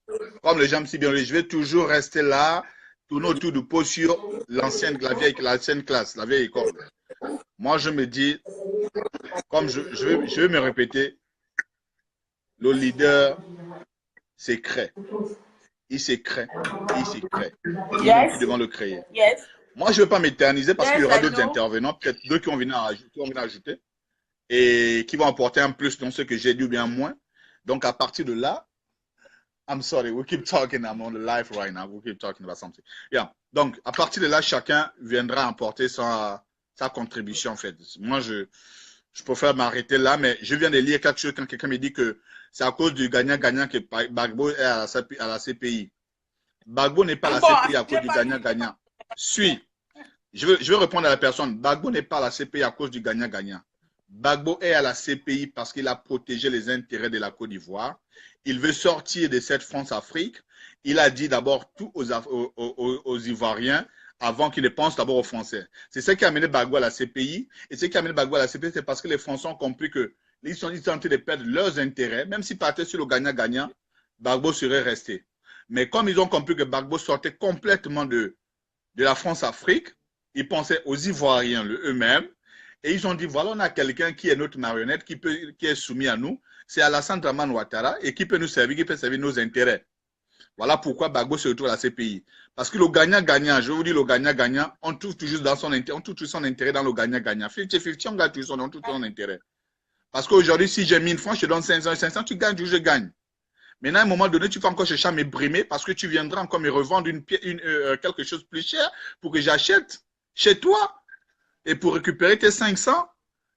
comme les gens me si bien, je vais toujours rester là, tourner autour du pot sur la vieille classe, la vieille école. Moi, je me dis, comme je vais me répéter, le leader c'est crée. Il s'est créé. Il s'est créé. Et nous sommes qui devons le créer. Moi, je ne vais pas m'éterniser parce qu'il y aura d'autres intervenants, peut-être deux qui vont venir ajouter et qui vont apporter un plus dans ce que j'ai dit ou bien moins. Donc, à partir de là, I'm sorry, we keep talking, I'm on the live right now, we keep talking about something. Yeah. Donc, à partir de là, chacun viendra apporter sa contribution, en fait. Moi, je préfère m'arrêter là, mais je viens de lire quelque chose quand quelqu'un me dit que c'est à cause du gagnant-gagnant que Gbagbo est à la CPI. Gbagbo n'est pas à la CPI à cause du gagnant-gagnant. Je veux répondre à la personne. Gbagbo n'est pas à la CPI à cause du gagnant-gagnant. Gbagbo est à la CPI parce qu'il a protégé les intérêts de la Côte d'Ivoire. Il veut sortir de cette France-Afrique. Il a dit d'abord tout aux Ivoiriens avant qu'ils ne pensent d'abord aux Français. C'est ce qui a amené Gbagbo à la CPI. Et ce qui a amené Gbagbo à la CPI, c'est parce que les Français ont compris qu'ils sont en train de perdre leurs intérêts. Même s'ils partaient sur le gagnant-gagnant, Gbagbo serait resté. Mais comme ils ont compris que Gbagbo sortait complètement de la France-Afrique, ils pensaient aux Ivoiriens eux-mêmes. Et ils ont dit, voilà, on a quelqu'un qui est notre marionnette, qui est soumis à nous. C'est Alassane Dramane Ouattara et qui peut nous servir, qui peut servir nos intérêts. Voilà pourquoi Gbagbo se retrouve à la CPI. Parce que le gagnant-gagnant, je vous dis, le gagnant-gagnant, on trouve toujours son intérêt dans le gagnant-gagnant. 50-50, on gagne toujours son intérêt. Parce qu'aujourd'hui, si j'ai 1000 francs, je te donne 500, tu gagnes, je gagne. Maintenant, à un moment donné, tu vas encore chercher à me brimer parce que tu viendras encore me revendre quelque chose de plus cher pour que j'achète chez toi et pour récupérer tes 500.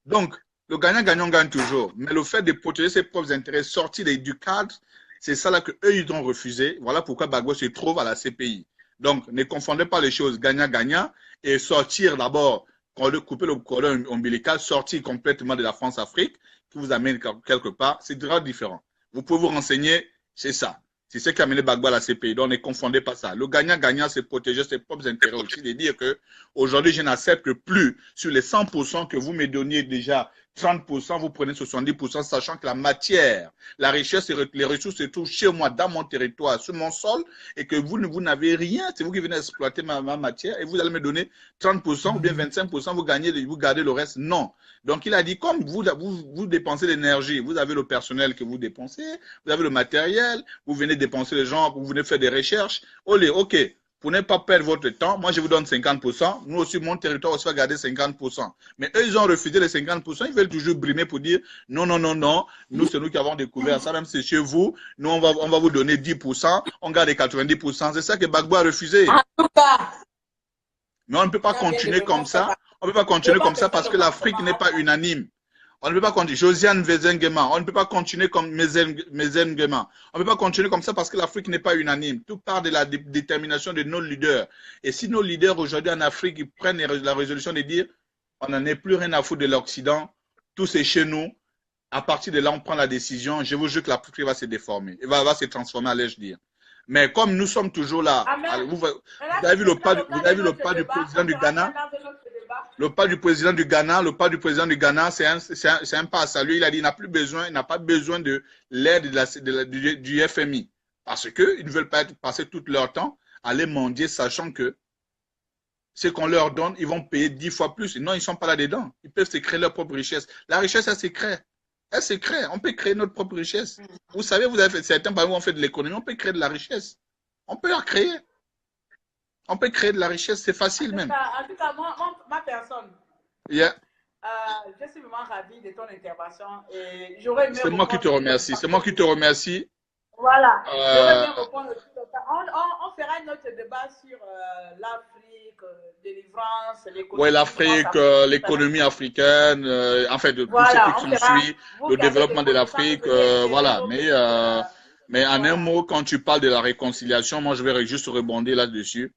Donc, le gagnant-gagnant gagne toujours. Mais le fait de protéger ses propres intérêts, sortir du cadre, c'est ça là qu'eux, ils ont refusé. Voilà pourquoi Gbagbo se trouve à la CPI. Donc, ne confondez pas les choses gagnant-gagnant et sortir d'abord, couper le cordon ombilical, sortir complètement de la France-Afrique, qui vous amène quelque part, c'est très différent. Vous pouvez vous renseigner, c'est ça. C'est ce qui a amené Gbagbo à la CPI. Donc, ne confondez pas ça. Le gagnant-gagnant, c'est protéger ses propres intérêts aussi. De dire que aujourd'hui, je n'accepte plus sur les 100% que vous me donniez déjà 30%, vous prenez 70%, sachant que la matière, la richesse et les ressources se trouvent chez moi, dans mon territoire, sur mon sol, et que vous n'avez rien. C'est vous qui venez exploiter ma matière et vous allez me donner 30% ou bien 25%, vous gardez le reste. Non. Donc, il a dit, comme vous dépensez l'énergie, vous avez le personnel que vous dépensez, vous avez le matériel, vous venez dépenser les gens, vous venez faire des recherches. OK. Pour ne pas perdre votre temps, moi je vous donne 50%. Nous aussi, mon territoire aussi va garder 50%. Mais eux, ils ont refusé les 50%. Ils veulent toujours brimer pour dire non. Nous, c'est nous qui avons découvert ça. Même si c'est chez vous, nous, on va vous donner 10%. On garde les 90%. C'est ça que Gbagbo a refusé. Mais on ne peut pas continuer comme ça. On ne peut pas continuer comme ça parce que l'Afrique n'est pas unanime. On ne peut pas continuer. Josiane Vezengema, on ne peut pas continuer comme Vezengema. On ne peut pas continuer comme ça parce que l'Afrique n'est pas unanime. Tout part de la détermination de nos leaders. Et si nos leaders aujourd'hui en Afrique ils prennent la résolution de dire on n'en est plus rien à foutre de l'Occident, tout c'est chez nous, à partir de là on prend la décision, je vous jure que l'Afrique va se déformer, elle va se transformer, allais-je dire. Mais comme nous sommes toujours là, vous avez vu le pas du président du Ghana? Le pas du président du Ghana, c'est un pas à saluer. Il a dit qu'il il n'a pas besoin de l'aide du FMI. Parce qu'ils ne veulent pas passer tout leur temps à les mendier, sachant que ce qu'on leur donne, ils vont payer 10 fois plus. Non, ils ne sont pas là-dedans. Ils peuvent se créer leur propre richesse. La richesse, elle se crée. Elle se crée. On peut créer notre propre richesse. Vous savez, vous avez fait certains par exemple, on fait de l'économie, on peut créer de la richesse. On peut la créer. On peut créer de la richesse, c'est facile même. En tout cas, ma personne, yeah. Je suis vraiment ravie de ton intervention. C'est moi qui te remercie. C'est moi qui te remercie. Voilà. J'aurais bien répondre. On fera un autre débat sur l'Afrique, délivrance, l'économie. Oui, l'Afrique, l'économie africaine, en fait, tout ce qui s'ensuit, le développement de l'Afrique, voilà. Mais en un mot, quand tu parles de la réconciliation, moi, je vais juste rebondir là-dessus.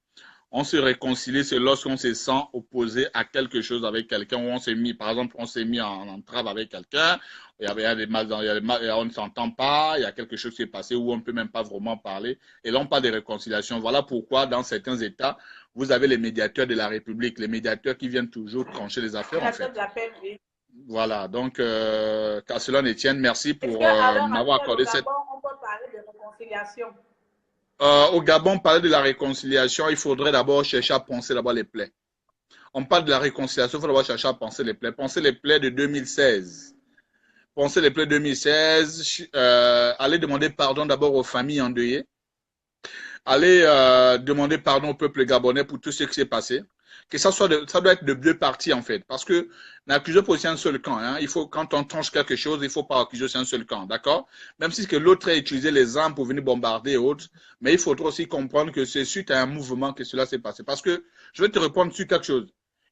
On se réconcilie, c'est lorsqu'on se sent opposé à quelque chose avec quelqu'un, où on s'est mis, par exemple, on s'est mis en entrave avec quelqu'un, il y a des mal, on ne s'entend pas, il y a quelque chose qui s'est passé où on ne peut même pas vraiment parler. Et là, on parle de réconciliation. Voilà pourquoi, dans certains États, vous avez les médiateurs de la République, les médiateurs qui viennent toujours trancher les affaires, en fait. Voilà, donc, qu'à cela ne tienne, merci pour m'avoir accordé cette... On peut parler réconciliation. Au Gabon, parler de la réconciliation, il faudrait d'abord chercher à penser d'abord les plaies. On parle de la réconciliation, il faut d'abord chercher à penser les plaies. Penser les plaies de 2016. Penser les plaies de 2016, aller demander pardon d'abord aux familles endeuillées. Aller demander pardon au peuple gabonais pour tout ce qui s'est passé. Que ça doit être de deux parties en fait. Parce que n'accuser pas aussi un seul camp. Hein. Il faut, quand on tranche quelque chose, il ne faut pas accuser aussi un seul camp. D'accord? Même si l'autre a utilisé les armes pour venir bombarder et autres. Mais il faudra aussi comprendre que c'est suite à un mouvement que cela s'est passé. Parce que je vais te répondre sur quelque chose.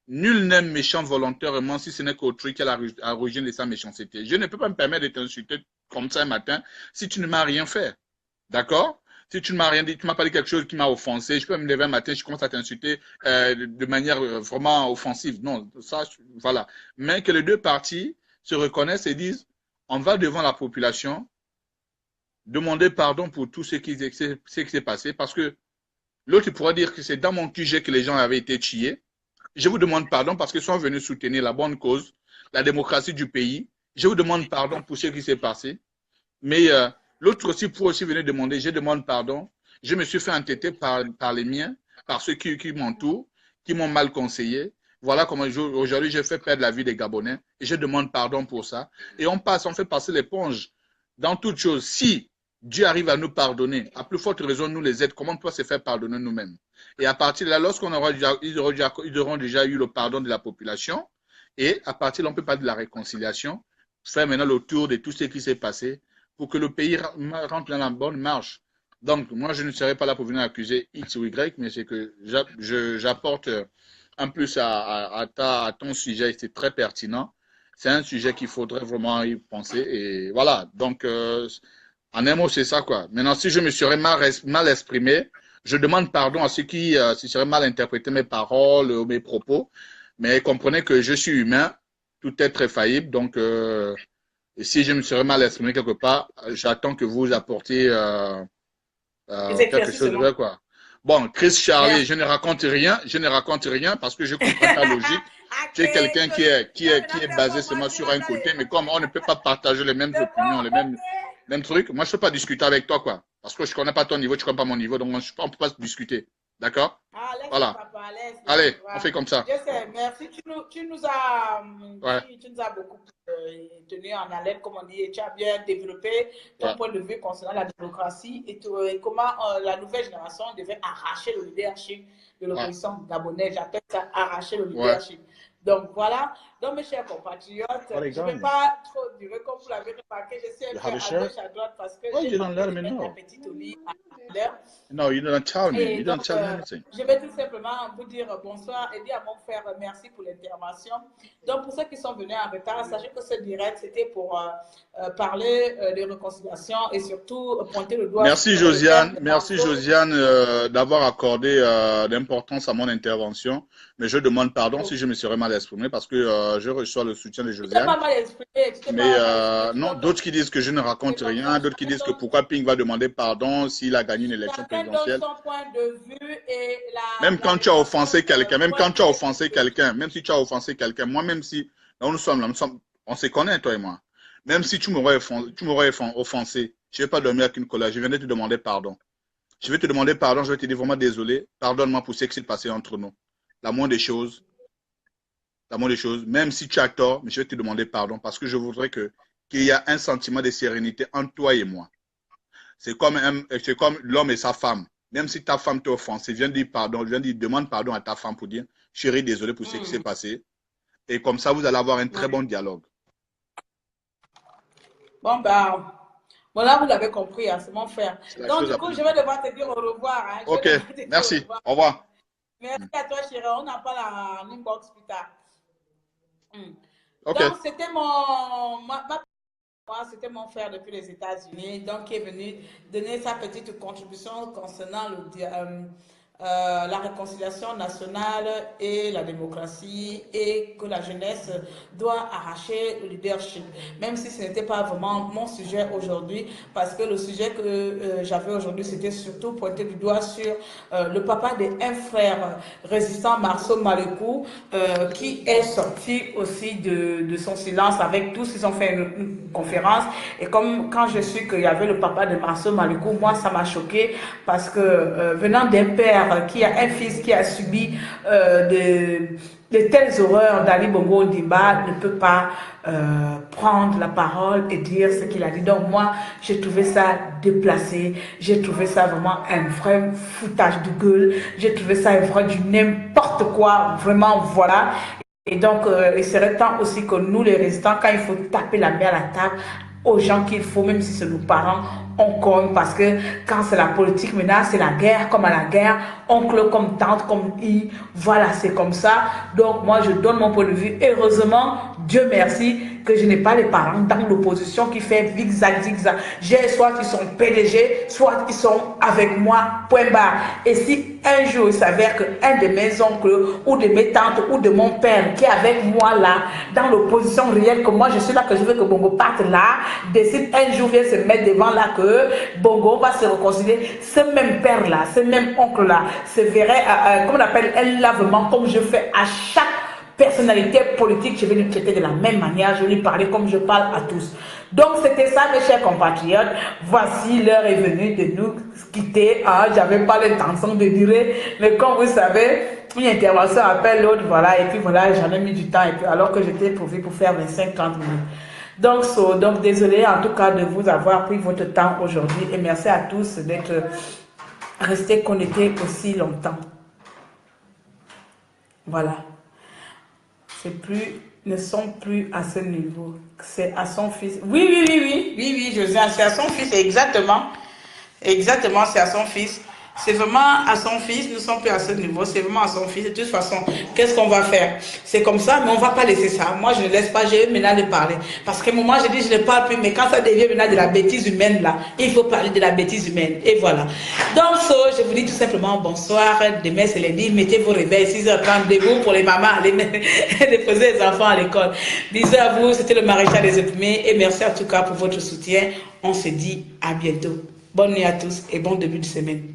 Nul n'aime méchant volontairement si ce n'est qu'autrui qui est à l'origine de sa méchanceté. Je ne peux pas me permettre de t'insulter comme ça un matin si tu ne m'as rien fait. D'accord? Si tu ne m'as rien dit, tu ne m'as pas dit quelque chose qui m'a offensé, je peux me lever un matin, je commence à t'insulter de manière vraiment offensive. Non, ça, voilà. Mais que les deux parties se reconnaissent et disent, on va devant la population demander pardon pour tout ce qui s'est passé, parce que l'autre pourra dire que c'est dans mon QG que les gens avaient été tués. Je vous demande pardon parce qu'ils sont venus soutenir la bonne cause, la démocratie du pays. Je vous demande pardon pour ce qui s'est passé. Mais l'autre aussi pour aussi venir demander, je demande pardon. Je me suis fait entêter par les miens, par ceux qui m'entourent, qui m'ont mal conseillé. Voilà comment aujourd'hui j'ai fait perdre la vie des Gabonais et je demande pardon pour ça. Et on fait passer l'éponge dans toute chose. Si Dieu arrive à nous pardonner, à plus forte raison, nous les êtres, comment on peut se faire pardonner nous-mêmes? Et à partir de là, ils auront déjà eu le pardon de la population, et à partir de là, on peut parler de la réconciliation, faire maintenant le tour de tout ce qui s'est passé pour que le pays rentre dans la bonne marche. Donc, moi, je ne serai pas là pour venir accuser X ou Y, mais c'est que j'apporte un plus à ton sujet, c'est très pertinent. C'est un sujet qu'il faudrait vraiment y penser. Et voilà, donc, en un mot, c'est ça, quoi. Maintenant, si je me serais mal exprimé, je demande pardon à ceux qui se seraient mal interprété mes paroles ou mes propos, mais comprenez que je suis humain, tout être est faillible, donc et si je me serais mal exprimé quelque part, j'attends que vous apportiez quelque chose de vrai, quoi. Bon, Chris Charlie, je ne raconte rien parce que je comprends ta logique. Tu es quelqu'un qui est basé seulement sur un côté, mais comme on ne peut pas partager les mêmes opinions, les mêmes trucs, moi je ne peux pas discuter avec toi, quoi. Parce que je ne connais pas ton niveau, tu ne connais pas mon niveau, donc on ne peut pas discuter. D'accord? Voilà. Papa, allez, on fait comme ça. Je sais, merci. Tu nous as beaucoup tenu en haleine, comme on dit, et tu as bien développé ton point de vue concernant la démocratie et comment la nouvelle génération devait arracher le leadership de l'opposition gabonaise. J'appelle ça arracher le leadership. Donc voilà, donc mes chers compatriotes, je ne vais pas trop durer comme vous l'avez remarqué, je suis un peu à gauche, à droite parce que j'ai la petite Oli à l'heure. No, you don't tell me. You don't tell me anything. Je vais tout simplement vous dire bonsoir et dire à mon frère merci pour l'intervention. Donc pour ceux qui sont venus en retard, sachez que ce direct c'était pour parler de réconciliation et surtout pointer le doigt. Merci Josiane, d'avoir accordé d'importance à mon intervention. Mais je demande pardon si je me serais mal exprimé parce que je reçois le soutien de Josiane. Pas mal exprimé, mais non, d'autres qui disent que je ne raconte rien, d'autres qui disent que pourquoi Ping va demander pardon s'il a gagné une élection présidentielle. Même quand tu as offensé quelqu'un, même si tu as offensé quelqu'un, moi même si, là, on se connaît toi et moi. Même si tu m'aurais offensé, je ne vais pas dormir avec une colère, je viens de te demander pardon. Je vais te demander pardon, je vais te dire vraiment désolé, pardonne-moi pour ce qui s'est passé entre nous. La moindre des choses, même si tu as tort, mais je vais te demander pardon parce que je voudrais qu'il y ait un sentiment de sérénité entre toi et moi. C'est comme l'homme et sa femme. Même si ta femme t'a offensé, viens dire pardon, demande pardon à ta femme pour dire chérie, désolé pour ce qui s'est passé. Et comme ça, vous allez avoir un très bon dialogue. Bon, voilà, vous l'avez compris, hein, c'est mon frère. Donc, du coup, je vais devoir te dire au revoir. Hein. Ok, merci. Au revoir. Merci à toi, chérie. On en parle en inbox plus tard. Okay. Donc, c'était c'était mon frère depuis les États-Unis, donc qui est venu donner sa petite contribution concernant la réconciliation nationale et la démocratie, et que la jeunesse doit arracher le leadership, même si ce n'était pas vraiment mon sujet aujourd'hui, parce que le sujet que j'avais aujourd'hui, c'était surtout pointer du doigt sur le papa d'un frère résistant, Marceau Malekou, qui est sorti aussi de son silence avec tous. Ils ont fait une conférence, et comme quand je suis qu'il y avait le papa de Marceau Malekou, moi ça m'a choqué, parce que venant d'un père qui a un fils qui a subi de telles horreurs, d'Ali Bongo Ondimba ne peut pas prendre la parole et dire ce qu'il a dit. Donc moi, j'ai trouvé ça déplacé, j'ai trouvé ça vraiment un vrai foutage de gueule, j'ai trouvé ça un vrai du n'importe quoi, vraiment, voilà. Et donc, il serait temps aussi que nous, les résistants, quand il faut taper la main à la table, aux gens qu'il faut, même si c'est nos parents, on cogne, parce que quand c'est la politique, maintenant c'est la guerre, comme à la guerre, oncle comme tante, comme i, voilà, c'est comme ça. Donc moi je donne mon point de vue. Heureusement, Dieu merci, que je n'ai pas les parents dans l'opposition qui fait zigzag, zigzag. J'ai soit ils sont PDG, soit ils sont avec moi, point barre. Et si un jour il s'avère qu'un de mes oncles ou de mes tantes ou de mon père qui est avec moi là, dans l'opposition réelle, que moi je suis là, que je veux que Bongo parte là, décide un jour, vient se mettre devant là, que Bongo va se réconcilier, ce même père là, ce même oncle là, se verrait, comme on appelle, un lavement, comme je fais à chaque personnalité politique, je vais lui traiter de la même manière, je vais lui parler comme je parle à tous. Donc c'était ça, mes chers compatriotes. Voici, l'heure est venue de nous quitter. J'avais pas l'intention de durer, mais comme vous savez, une intervention appelle l'autre, voilà, et puis voilà, j'en ai mis du temps, et puis alors que j'étais prévu pour faire 25-30 minutes. Donc désolé en tout cas de vous avoir pris votre temps aujourd'hui, et merci à tous d'être restés connectés aussi longtemps. Voilà. Ne sont plus à ce niveau. C'est à son fils. Oui, José, c'est à son fils, exactement. Exactement, c'est à son fils. C'est vraiment à son fils, nous ne sommes plus à ce niveau, c'est vraiment à son fils. De toute façon, qu'est-ce qu'on va faire? C'est comme ça, mais on ne va pas laisser ça. Moi, je ne laisse pas, j'ai maintenant de parler. Parce qu'à un moment, je dis, je ne parle plus, mais quand ça devient maintenant de la bêtise humaine, là, il faut parler de la bêtise humaine. Et voilà. Donc, je vous dis tout simplement bonsoir. Demain, c'est lundi. Mettez vos réveils, 6h30, debout pour les mamans, allez déposer les enfants à l'école. Bisous à vous, c'était le maréchal des Épumées. Et merci en tout cas pour votre soutien. On se dit à bientôt. Bonne nuit à tous et bon début de semaine.